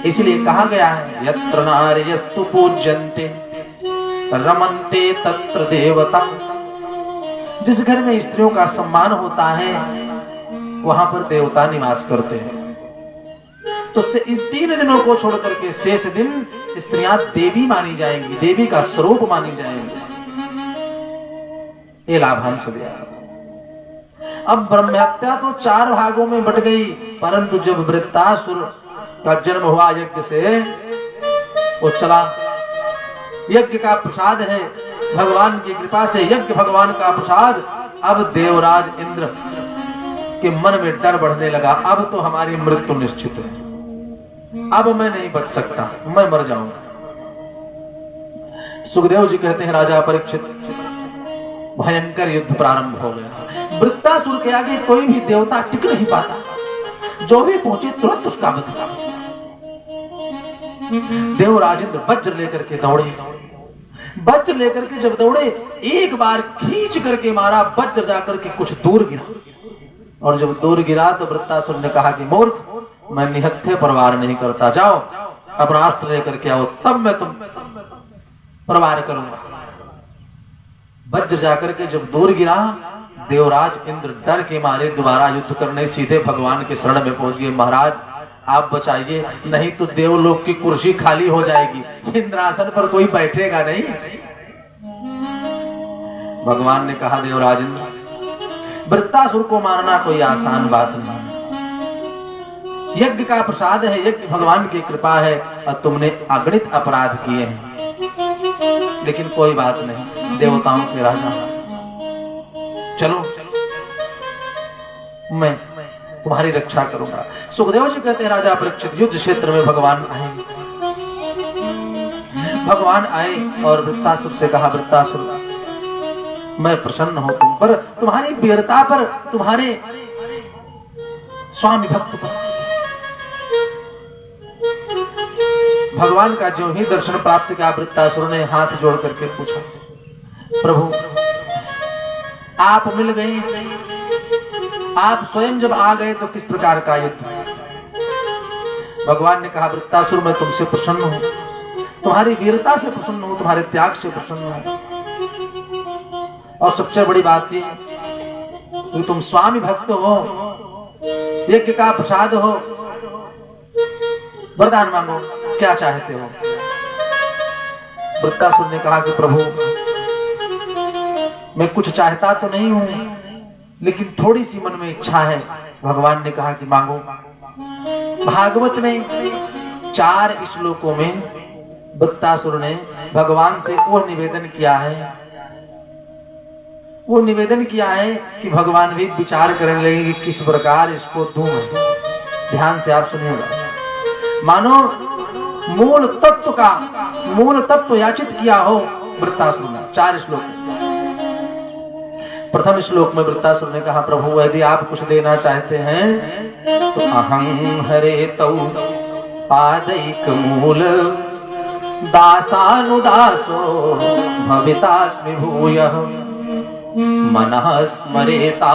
इसलिए कहा गया है यत्र नार्यस्तु पूज्यन्ते रमन्ते तत्र देवता। जिस घर में स्त्रियों का सम्मान होता है वहां पर देवता निवास करते हैं। तो इन 3 दिनों को छोड़ करके शेष दिन स्त्रियां देवी मानी जाएंगी, देवी का स्वरूप मानी जाएंगी। ये लाभांश दिया। अब ब्रह्महत्या तो 4 भागों में बट गई, परंतु जब वृत्तासुर का जन्म हुआ यज्ञ से, वो चला। यज्ञ का प्रसाद है, भगवान की कृपा से यज्ञ भगवान का प्रसाद। अब देवराज इंद्र के मन में डर बढ़ने लगा, अब तो हमारी मृत्यु निश्चित है, अब मैं नहीं बच सकता, मैं मर जाऊंगा। सुखदेव जी कहते हैं राजा परीक्षित, भयंकर युद्ध प्रारंभ हो गया। वृत्तासुर के आगे कोई भी देवता टिक नहीं पाता, जो भी पहुंचे तुरंत उसका वध कर। देवराज इंद्र वज्र लेकर के दौड़े। वज्र लेकर के जब दौड़े, एक बार खींच करके मारा, वज्र जाकर के कुछ दूर गिरा। और जब दूर गिरा तो वृत्तासुर ने कहा कि मूर्ख, मैं निहत्थे परवार नहीं करता, जाओ अपना अस्त्र लेकर के आओ, तब मैं तुम परवार करूंगा। वज्र जाकर के जब दूर गिरा, देवराज इंद्र डर के मारे दोबारा युद्ध करने सीधे भगवान के शरण में पहुंच गए। महाराज आप बचाइए, नहीं तो देवलोक की कुर्सी खाली हो जाएगी, इंद्रासन पर कोई बैठेगा नहीं। भगवान ने कहा देवराज इंद्र, वृत्तासुर को मारना कोई आसान बात नहीं, यज्ञ का प्रसाद है, यज्ञ भगवान की कृपा है, और तुमने अगणित अपराध किए हैं, लेकिन कोई बात नहीं, देवताओं के राजा, चलो मैं तुम्हारी रक्षा करूंगा। सुखदेव जी कहते हैं राजा परीक्षित, युद्ध क्षेत्र में भगवान आए। भगवान आए और वृत्तासुर से कहा, वृत्तासुर मैं प्रसन्न हूं तुम पर, तुम्हारी वीरता पर, तुम्हारे स्वामी भक्त पर। भगवान का जो ही दर्शन प्राप्त किया, वृत्तासुर ने हाथ जोड़ करके पूछा, प्रभु आप मिल गए, आप स्वयं जब आ गए तो किस प्रकार का युद्ध? भगवान ने कहा, वृत्तासुर मैं तुमसे प्रसन्न हूं, तुम्हारी वीरता से प्रसन्न हूं, तुम्हारे त्याग से प्रसन्न हूं, और सबसे बड़ी बात ये कि तुम स्वामी भक्त हो, यज्ञ का प्रसाद हो, वरदान मांगो, क्या चाहते हो? वृत्तासुर ने कहा कि प्रभु मैं कुछ चाहता तो नहीं हूं, लेकिन थोड़ी सी मन में इच्छा है। भगवान ने कहा कि मांगो। भागवत में 4 श्लोकों में वृत्तासुर ने भगवान से वो निवेदन किया है कि भगवान भी विचार करने लगे कि किस प्रकार इसको दूं मैं। ध्यान से आप सुनिएगा। मानो मूल तत्व का मूल तत्व याचित किया हो वृत्तासुर ने। 4 श्लोक। प्रथम श्लोक में वृत्तासुर ने कहा, प्रभु यदि आप कुछ देना चाहते हैं तो अहं हरे तौ पादैक मूल दासानुदासो भवितास्मि भूयः मनः स्मरेता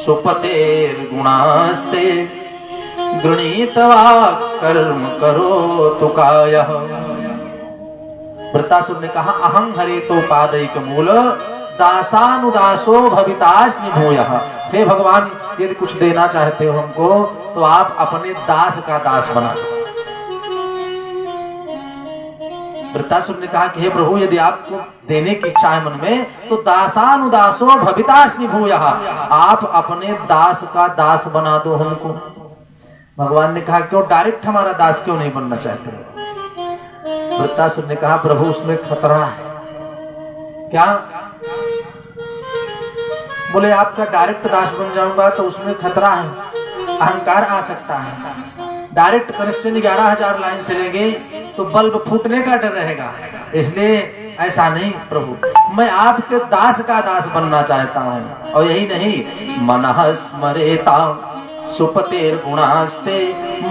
सुपतेर्गुणास्ते गृणीतवा कर्म करोतु कायः। वृत्तासुर ने कहा, अहं हरेतो पादैक मूल दासानुदासो भवितास्मि भूयः। हे भगवान, यदि कुछ देना चाहते हो हमको तो आप अपने दास का दास बना दो। वृत्तासुर ने कहा कि हे प्रभु, यदि आपको देने की इच्छा है मन में तो दासानुदासो भवितास्मि भूयः, आप अपने दास का दास बना दो हमको। भगवान ने कहा, क्यों डायरेक्ट हमारा दास क्यों नहीं बनना चाहते? वृत्तासुर ने कहा, प्रभु उसमें खतरा है। क्या? बोले आपका डायरेक्ट दास बन जाऊंगा तो उसमें खतरा है, अहंकार आ सकता है। डायरेक्ट कनेक्शन 11,000 लाइन चलेंगे तो बल्ब फूटने का डर रहेगा, इसलिए ऐसा नहीं प्रभु, मैं आपके दास का दास बनना चाहता हूँ। और यही नहीं, मनः स्मरेता सुपतेर गुणास्ते,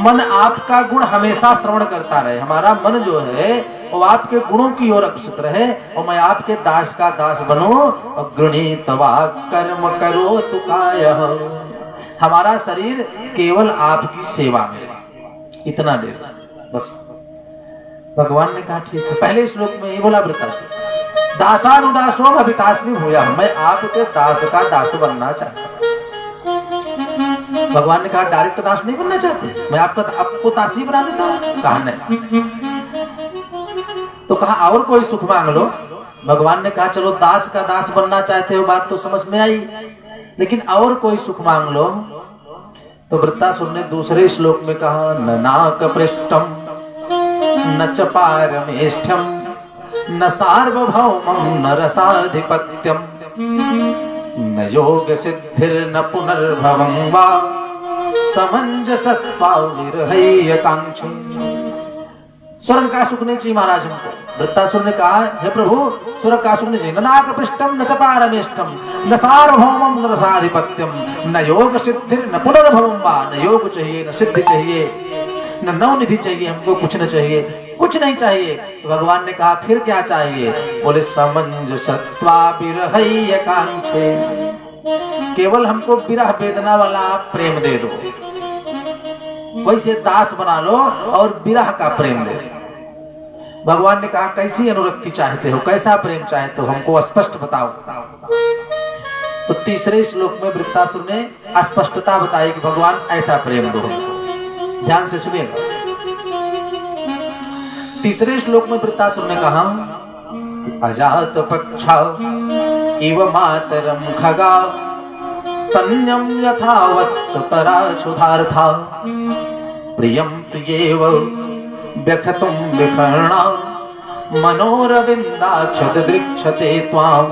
मन आपका गुण हमेशा श्रवण करता रहे। हमारा मन जो है वो आपके गुणों की ओर अग्रसर रहे और मैं आपके दास का दास बनूं। और गृणीतवा कर्म करोतु कायः, हमारा शरीर केवल आपकी सेवा में रहे, इतना दे बस। भगवान ने कहा ठीक है। पहले श्लोक में ये बोला वृत्तासुर, दासानुदासो भवितास्मि भूयः, मैं आपके दास का दास बनना चाहता हूं। भगवान ने कहा डायरेक्ट दास नहीं बनना चाहते, मैं आपको दासी बना देता हूं। कहा नहीं। तो कहा और कोई सुख मांग लो। भगवान ने कहा चलो दास का दास बनना चाहते हो, बात तो समझ में आई, लेकिन और कोई सुख मांग लो। तो वृत्तासुर ने दूसरे श्लोक में कहा, न नाक पृष्ठम न च पारमेष्ठ्यम न सार्वभौमं न रसाधिपत्यम न योग सिद्धिर्न पुनर्भवं वा समंजसत्वा विरहैकांक्षी। स्वर्ग का सुख नहीं चाहिए महाराज हमको। वृत्तासुर ने कहा, हे प्रभु, स्वर्ग का सुख नहीं चाहिए। न नाक पृष्ठम न च पारमेष्ठ्यम न सार्वभौमं न रसाधिपत्यम न योग सिद्धिर्न पुनर्भवं वा, न योग चाहिए न सिद्धि चाहिए न नवनिधि चाहिए, हमको कुछ न चाहिए, कुछ नहीं चाहिए। तो भगवान ने कहा फिर क्या चाहिए? बोले समंजसत्वा विरहैकांक्षे, केवल हमको विरह वेदना वाला प्रेम दे दो, वैसे दास बना लो और विरह का प्रेम दे दो। भगवान ने कहा कैसी अनुरक्ति चाहते हो, कैसा प्रेम चाहते हो, हमको स्पष्ट बताओ। तो तीसरे श्लोक में वृत्तासुर ने स्पष्टता बताई कि भगवान ऐसा प्रेम दो हमको। ध्यान से सुनिएगा। तीसरे श्लोक में वृत्तासुर ने कहा, अजात पक्षा इव मातरम खगा स्तन्यम यथा वत्सतरा क्षुधार्था प्रियम प्रियेव व्यखतुम विकर्णा मनोरविंदाक्षदृक्षते त्वाम।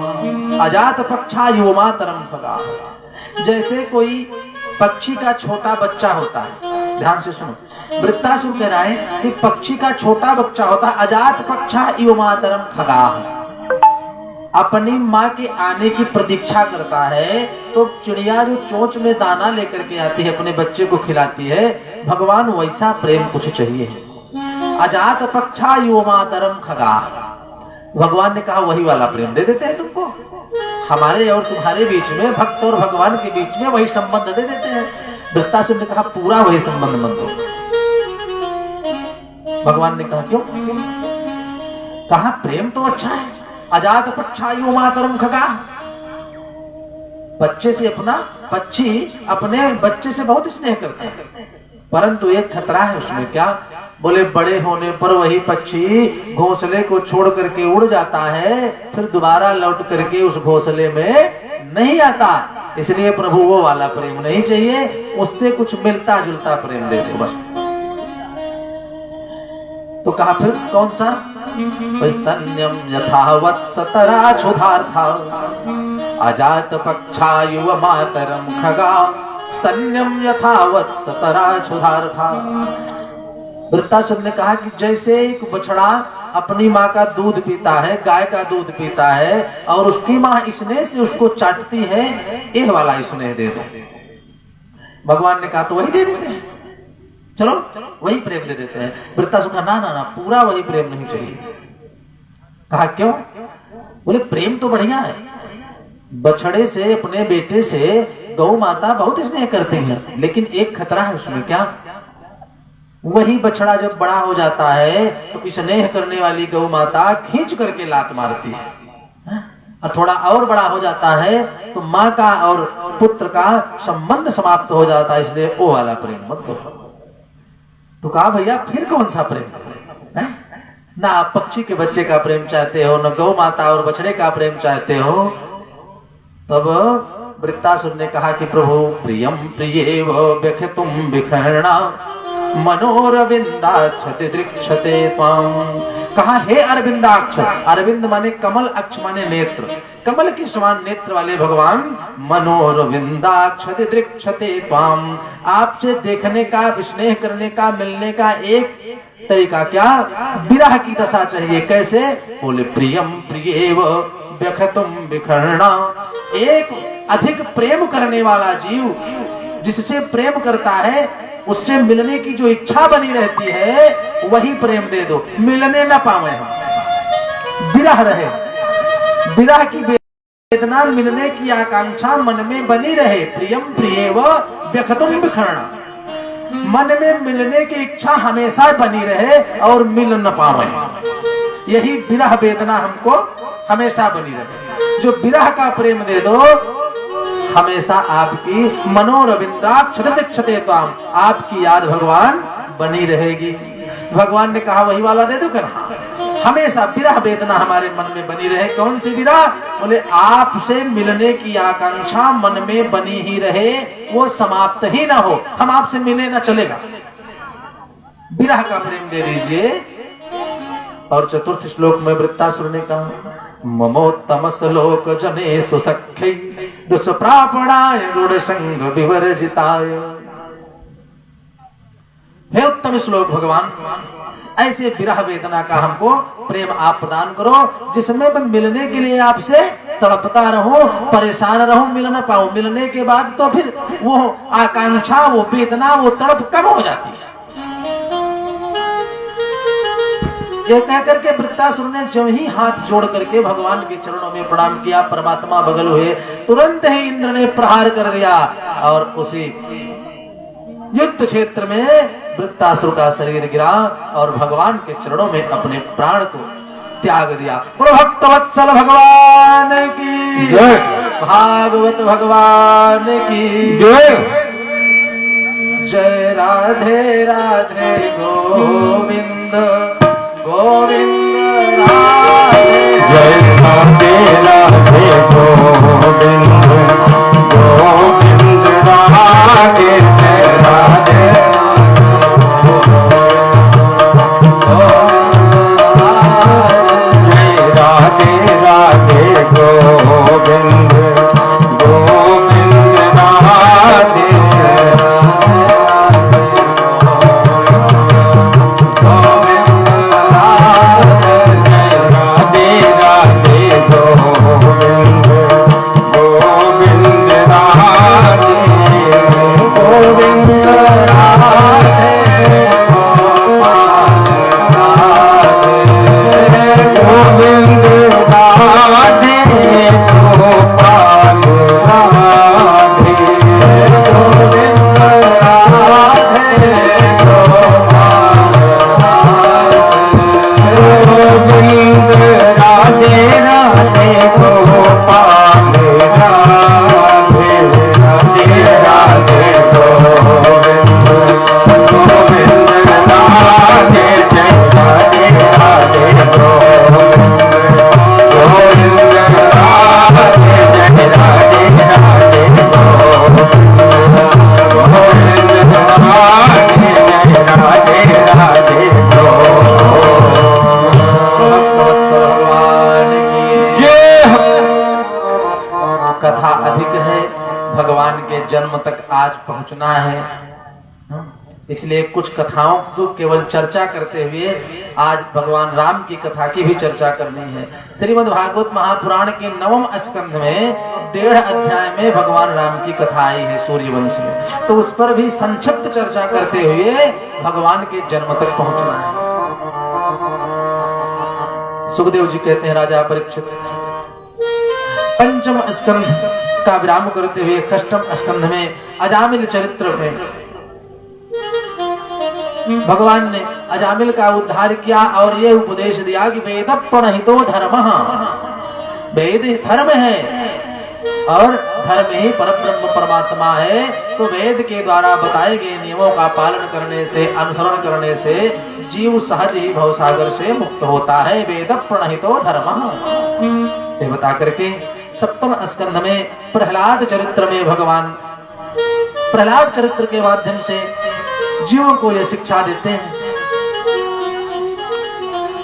अजात पक्षा इव मातरम खगा, जैसे कोई पक्षी का छोटा बच्चा होता है। ध्यान से सुनो, वृत्तासुर कह रहा है कि पक्षी का छोटा बच्चा होता है। अजात पक्षा इव मातरम खगाः, अपनी माँ के आने की प्रतीक्षा करता है। तो चिड़िया जो चोंच में दाना लेकर के आती है, अपने बच्चे को खिलाती है, भगवान वैसा प्रेम कुछ चाहिए। अजात पक्षा इव मातरम खगाः, भगवान ने कहा वही वाला प्रेम दे देते हैं तुमको। हमारे और तुम्हारे बीच में, भक्त और भगवान के बीच में वही संबंध दे देते हैं। वृत्तासुर ने कहा पूरा वही संबंध मत दो। भगवान ने कहा क्यों? कहा प्रेम तो अच्छा है। अजात पक्षा इव मातरम खगाः, बच्चे से पक्षी अपने बच्चे से बहुत स्नेह करते हैं, परंतु एक खतरा है उसमें। क्या? बोले बड़े होने पर वही पक्षी घोंसले को छोड़ करके उड़ जाता है, फिर दोबारा लौट करके उस घोंसले में नहीं आता। इसलिए प्रभु वो वाला प्रेम नहीं चाहिए, उससे कुछ मिलता जुलता प्रेम दे दो बस। तो कहा फिर कौन सा? स्तन्यम यथावत् सतरा क्षुधार्था अजात पक्षा इव मातरम खगाः स्तन्यम यथावत् सतरा क्षुधार्था। वृत्तासुर ने कहा कि जैसे एक बछड़ा अपनी माँ का दूध पीता है, गाय का दूध पीता है, और उसकी माँ स्नेह से उसको चाटती है, यह वाला स्नेह दे दो। भगवान ने कहा तो वही दे देते हैं, चलो वही प्रेम दे देते हैं। वृत्तासुर कहा ना ना ना, पूरा वही प्रेम नहीं चाहिए। कहा क्यों? बोले प्रेम तो बढ़िया है, बछड़े से, अपने बेटे से गौ माता बहुत स्नेह करती है, लेकिन एक खतरा है उसमें। क्या? वही बछड़ा जब बड़ा हो जाता है तो स्नेह करने वाली गौ माता खींच करके लात मारती है, और थोड़ा और बड़ा हो जाता है तो माँ का और पुत्र का संबंध समाप्त हो जाता है, इसलिए वो वाला प्रेम मत करो। तो कहा भैया फिर कौन सा प्रेम है? ना आप पक्षी के बच्चे का प्रेम चाहते हो, न गौ माता और बछड़े का प्रेम चाहते हो। तब वृत्तासुर ने कहा कि प्रभु प्रियम प्रियेव व्यथितुम विखरणा मनोरविंदाक्षते दृक्षते त्वां। कहा हे अरविंदाक्ष, अरविंद माने कमल, अक्ष माने नेत्र, कमल के समान नेत्र वाले भगवान मनोरविंदाक्षते दृक्षते त्वां। आपसे देखने का, स्नेह करने का, मिलने का एक तरीका क्या? विरह की दशा चाहिए। कैसे? बोले प्रियम प्रियेव व्यथितुम विखरणा। एक अधिक प्रेम करने वाला जीव जिससे प्रेम करता है, उससे मिलने की जो इच्छा बनी रहती है, वही प्रेम दे दो। मिलने न पावे हम, विरह रहे, विरह की वेदना, मिलने की आकांक्षा मन में बनी रहे। प्रियम प्रियेव व्यथितुम विखरणा, मन में मिलने की इच्छा हमेशा बनी रहे और मिल न पावे, यही विरह वेदना हमको हमेशा बनी रहे। जो विरह का प्रेम दे दो, हमेशा आपकी मनोरविंदाक्षते त्वां, आपकी याद भगवान बनी रहेगी। भगवान ने कहा वही वाला दे दो कर। हाँ, हमेशा विरह वेदना हमारे मन में बनी रहे। कौन सी विरह? बोले आपसे मिलने की आकांक्षा मन में बनी ही रहे, वो समाप्त ही ना हो, हम आपसे मिले ना चलेगा। विरह का प्रेम दे दीजिए। और चतुर्थ श्लोक में वृत्तासुर ने कहा ममोत्तम श्लोक जनेषु सख्यै दुष्प्रापणाय रूढ़ संग विवर्जिताय। हे उत्तम श्लोक भगवान, ऐसे विरह वेदना का हमको प्रेम आप प्रदान करो, जिसमें मैं मिलने के लिए आपसे तड़पता रहूं, परेशान रहूं, मिल न पाऊं। मिलने के बाद तो फिर वो आकांक्षा, वो वेदना, वो तड़प कम हो जाती है। ये कहकर के वृत्तासुर ने जो ही हाथ जोड़ करके भगवान के चरणों में प्रणाम किया, परमात्मा बगल हुए, तुरंत ही इंद्र ने प्रहार कर दिया और उसी युद्ध क्षेत्र में वृत्तासुर का शरीर गिरा और भगवान के चरणों में अपने प्राण को त्याग दिया। भक्तवत्सल भगवान की जय, भागवत भगवान की जय। जय राधे राधे गोविंद गोविंद राधे, जय राधे राधे गोविंद गोविंद राधे, जय राधे राधे राधे गोविंद गोविंद राधे। जन्म तक आज पहुंचना है। इसलिए कुछ कथाओं को केवल चर्चा करते हुए आज भगवान राम की कथा की भी चर्चा करनी है। श्रीमद् भागवत महापुराण के 9वें स्कंध में 1.5 अध्याय में भगवान राम की कथा आई है सूर्यवंश में, तो उस पर भी संक्षिप्त चर्चा करते हुए भगवान के जन्म तक पहुंचना है। सुखदेव जी कहते हैं, राजा परीक्षित 5वें स्कंध का विराम करते हुए 6वें स्कंध में अजामिल चरित्र में भगवान ने अजामिल का उद्धार किया और ये उपदेश दिया कि वेद प्रणहितो धर्मः, वेद धर्म है और धर्म ही परब्रह्म परमात्मा है। तो वेद के द्वारा बताए गए नियमों का पालन करने से, अनुसरण करने से जीव सहज ही भवसागर से मुक्त होता है। वेद प्रणहितो धर्मः ये बता करके 7वें स्कंध में प्रहलाद चरित्र में भगवान प्रहलाद चरित्र के माध्यम से जीवों को यह शिक्षा देते हैं,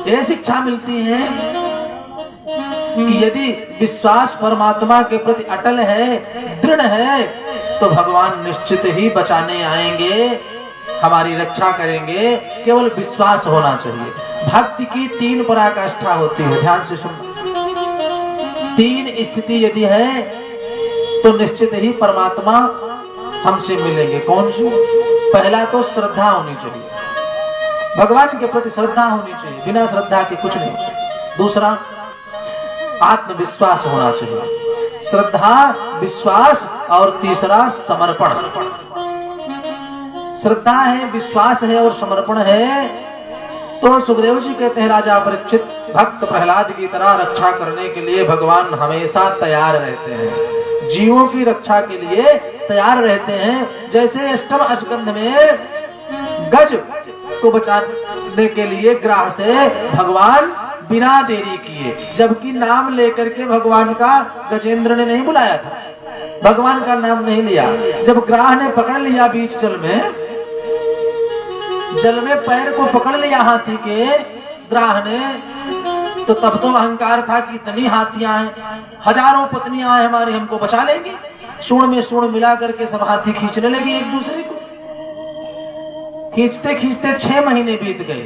यह शिक्षा मिलती है कि यदि विश्वास परमात्मा के प्रति अटल है, दृढ़ है, तो भगवान निश्चित ही बचाने आएंगे, हमारी रक्षा करेंगे। केवल विश्वास होना चाहिए। भक्ति की 3 पराकाष्ठा होती है, ध्यान से सुनो। 3 स्थिति यदि है तो निश्चित ही परमात्मा हमसे मिलेंगे। कौन सी? पहला तो श्रद्धा होनी चाहिए, भगवान के प्रति श्रद्धा होनी चाहिए, बिना श्रद्धा के कुछ नहीं। दूसरा आत्मविश्वास होना चाहिए, श्रद्धा, विश्वास, और तीसरा समर्पण। श्रद्धा है, विश्वास है और समर्पण है तो सुखदेव जी कहते हैं, राजा परीक्षित भक्त प्रहलाद की तरह रक्षा करने के लिए भगवान हमेशा तैयार रहते हैं, जीवों की रक्षा के लिए तैयार रहते हैं। जैसे 8वें स्कंध में गज को बचाने के लिए ग्राह से भगवान बिना देरी किए, जबकि नाम लेकर के भगवान का गजेंद्र ने नहीं बुलाया था, भगवान का नाम नहीं लिया। जब ग्राह ने पकड़ लिया बीच जल में पैर को पकड़ लिया हाथी के ग्राह ने, तो तब तो अहंकार था कि इतनी हाथियां हैं, हजारों पत्नियां हैं हमारी, हमको बचा लेंगे। सूंड में सूंड मिला करके सब हाथी खींचने लगे एक दूसरे को। खींचते खींचते 6 महीने बीत गए।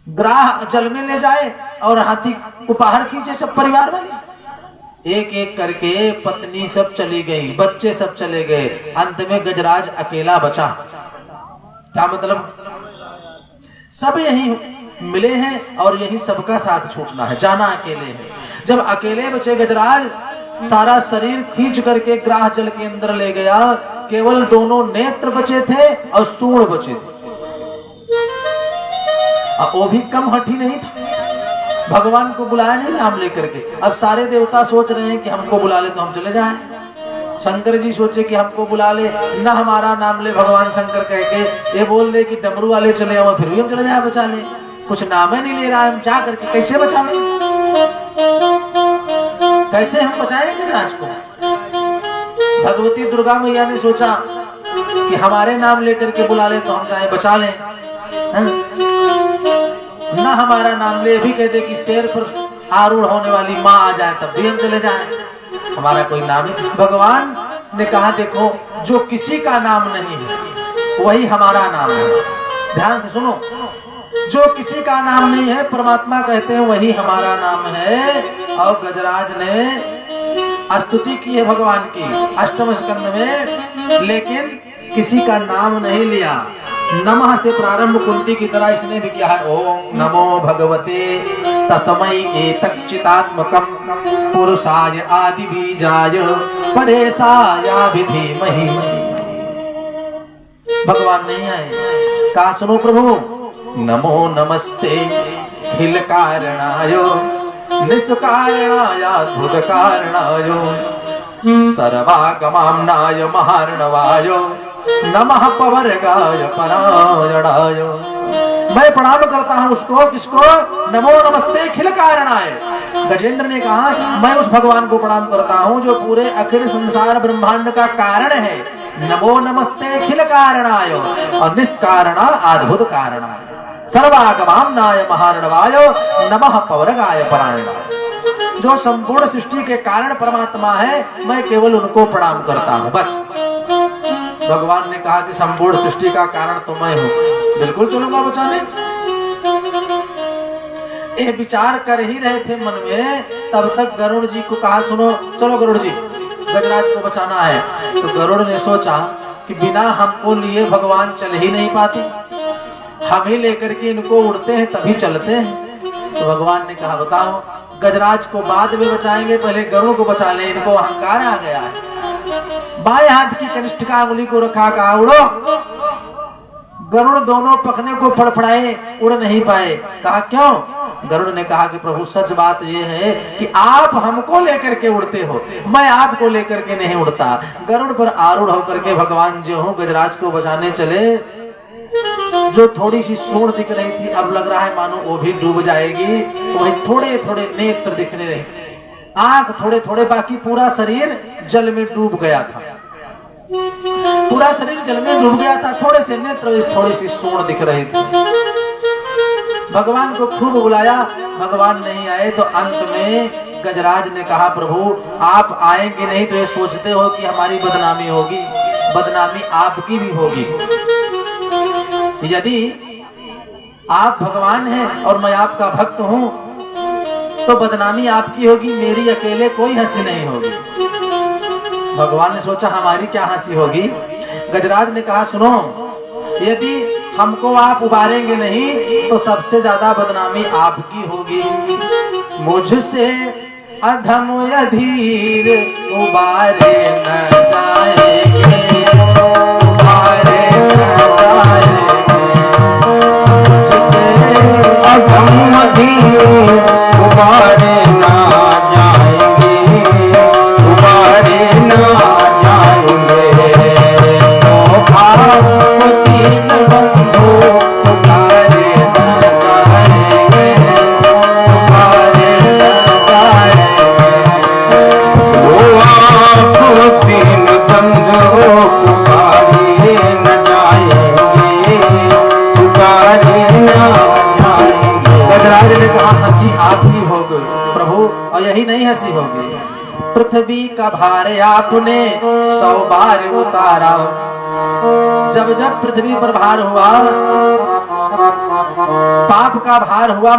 ग्राह जल में ले जाए और हाथी को बाहर खींचे सब परिवार वाले। एक एक करके पत्नी सब चली गई, बच्चे सब चले गए, अंत में गजराज अकेला बचा। क्या मतलब? सब यही मिले हैं और यही सबका साथ छूटना है, जाना अकेले है। जब अकेले बचे गजराज, सारा शरीर खींच करके ग्राह जल के अंदर ले गया, केवल दोनों नेत्र बचे थे और सूंड बचे थे। वो भी कम हठी नहीं था, भगवान को बुलाया नहीं नाम लेकर के। अब सारे देवता सोच रहे हैं कि हमको बुला ले तो हम चले जाएं। शंकर जी सोचे कि हमको बुला ले, न हमारा नाम ले, भगवान शंकर कह के ये बोल दे कि डमरू वाले चले आओ, फिर भी हम चले जाए बचा ले। कुछ नाम ही नहीं ले रहा है, हम जा करके कैसे बचावे, कैसे हम बचाएंगे गजराज को? भगवती दुर्गा मैया ने सोचा कि हमारे नाम लेकर के बुला ले तो हम जाए बचा लें, न हमारा नाम ले भी कह दे कि शेर पर आरूढ़ होने वाली माँ आ जाए तब भी हम चले जाएं, हमारा कोई नाम ही। भगवान ने कहा देखो, जो किसी का नाम नहीं है वही हमारा नाम है। ध्यान से सुनो, जो किसी का नाम नहीं है परमात्मा कहते हैं वही हमारा नाम है। और गजराज ने स्तुति की है भगवान की 8वें स्कंध में, लेकिन किसी का नाम नहीं लिया। नमः से प्रारंभ कुंती की तरह इसने भी किया है, ओम नमो भगवते तस्मै एतच्चिदात्मकं पुरुषाय आदि बीजाय परेशाय विधीमहि। भगवान नहीं आए, कहा सुनो प्रभु, नमो नमस्ते खिल कारणाय निष्कारणाय अद्भुत कारणाय सर्वागमाम्नाय महार्णवाय नमः पवर्गाय परायणाय। मैं प्रणाम करता हूं उसको, किसको? नमो नमस्ते खिल कारणाय। गजेंद्र ने कहा मैं उस भगवान को प्रणाम करता हूं जो पूरे अखिल संसार ब्रह्मांड का कारण है। नमो नमस्ते खिल कारणाय और निष्कारण अद्भुत कारणाय सर्वागमाम्नाय महार्णवाय नमः पवर्गाय परायणाय। जो संपूर्ण सृष्टि के कारण परमात्मा है, मैं केवल उनको प्रणाम करता हूं, बस। भगवान ने कहा कि संपूर्ण सृष्टि का कारण तो मैं हूं, बिल्कुल चलूंगा बचाने। ये विचार कर ही रहे थे मन में, तब तक गरुड़ जी को कहा सुनो चलो गरुड़ जी गजराज को बचाना है। तो गरुड़ ने सोचा कि बिना हमको लिए भगवान चल ही नहीं पाते, हम ही लेकर के इनको उड़ते हैं तभी चलते हैं। तो भगवान ने कहा बताओ गजराज को बाद में बचाएंगे, पहले गरुड़ को बचा ले, इनको अहंकार आ गया है। बाएं हाथ की कनिष्ठिका उंगली को रखा, कहा उड़ो। गरुड़ दोनों पखने को फड़फड़ाए, उड़ नहीं पाए। कहा क्यों? गरुड़ ने कहा कि प्रभु सच बात यह है कि आप हमको लेकर के उड़ते हो, मैं आपको लेकर के नहीं उड़ता। गरुड़ पर आरूढ़ होकर के भगवान जो हूँ गजराज को बचाने चले, जो थोड़ी सी सूंड दिख रही थी अब लग रहा है मानो वो भी डूब जाएगी। तो वही थोड़े थोड़े नेत्र दिखने रहे, आंख थोड़े थोड़े, बाकी पूरा शरीर जल में डूब गया था, पूरा शरीर जल में डूब गया था, थोड़े से नेत्र, थोड़ी सी सूंड दिख रही थी। भगवान को खूब बुलाया, भगवान नहीं आए। तो अंत में गजराज ने कहा प्रभु आप आएंगे नहीं तो ये सोचते हो कि हमारी बदनामी होगी, बदनामी आपकी भी होगी। यदि आप भगवान हैं और मैं आपका भक्त हूं तो बदनामी आपकी होगी, मेरी अकेले कोई हंसी नहीं होगी। भगवान ने सोचा हमारी क्या हंसी होगी। गजराज ने कहा सुनो यदि हमको आप उबारेंगे नहीं तो सबसे ज्यादा बदनामी आपकी होगी। मुझसे अधम अधीर उबारे न जाएंगे, उबारे न जाएंगे। मुझसे अधम अधीर उबारे न जाएंगे, उबारे न जाएंगे। तो आपको तीन बंधु उबारे न जाएंगे, उबारे न जाएंगे। वो आपको तीन बंधु उबारे न जाएंगे, उबारे न जाएंगे। गजराज ने कहा हंसी आपकी होगी प्रभु, और यही नहीं हंसी होगी, पृथ्वी का भार आपने 100 बार उतारा। जब जब पृथ्वी पर भार हुआ, पाप का भार हुआ,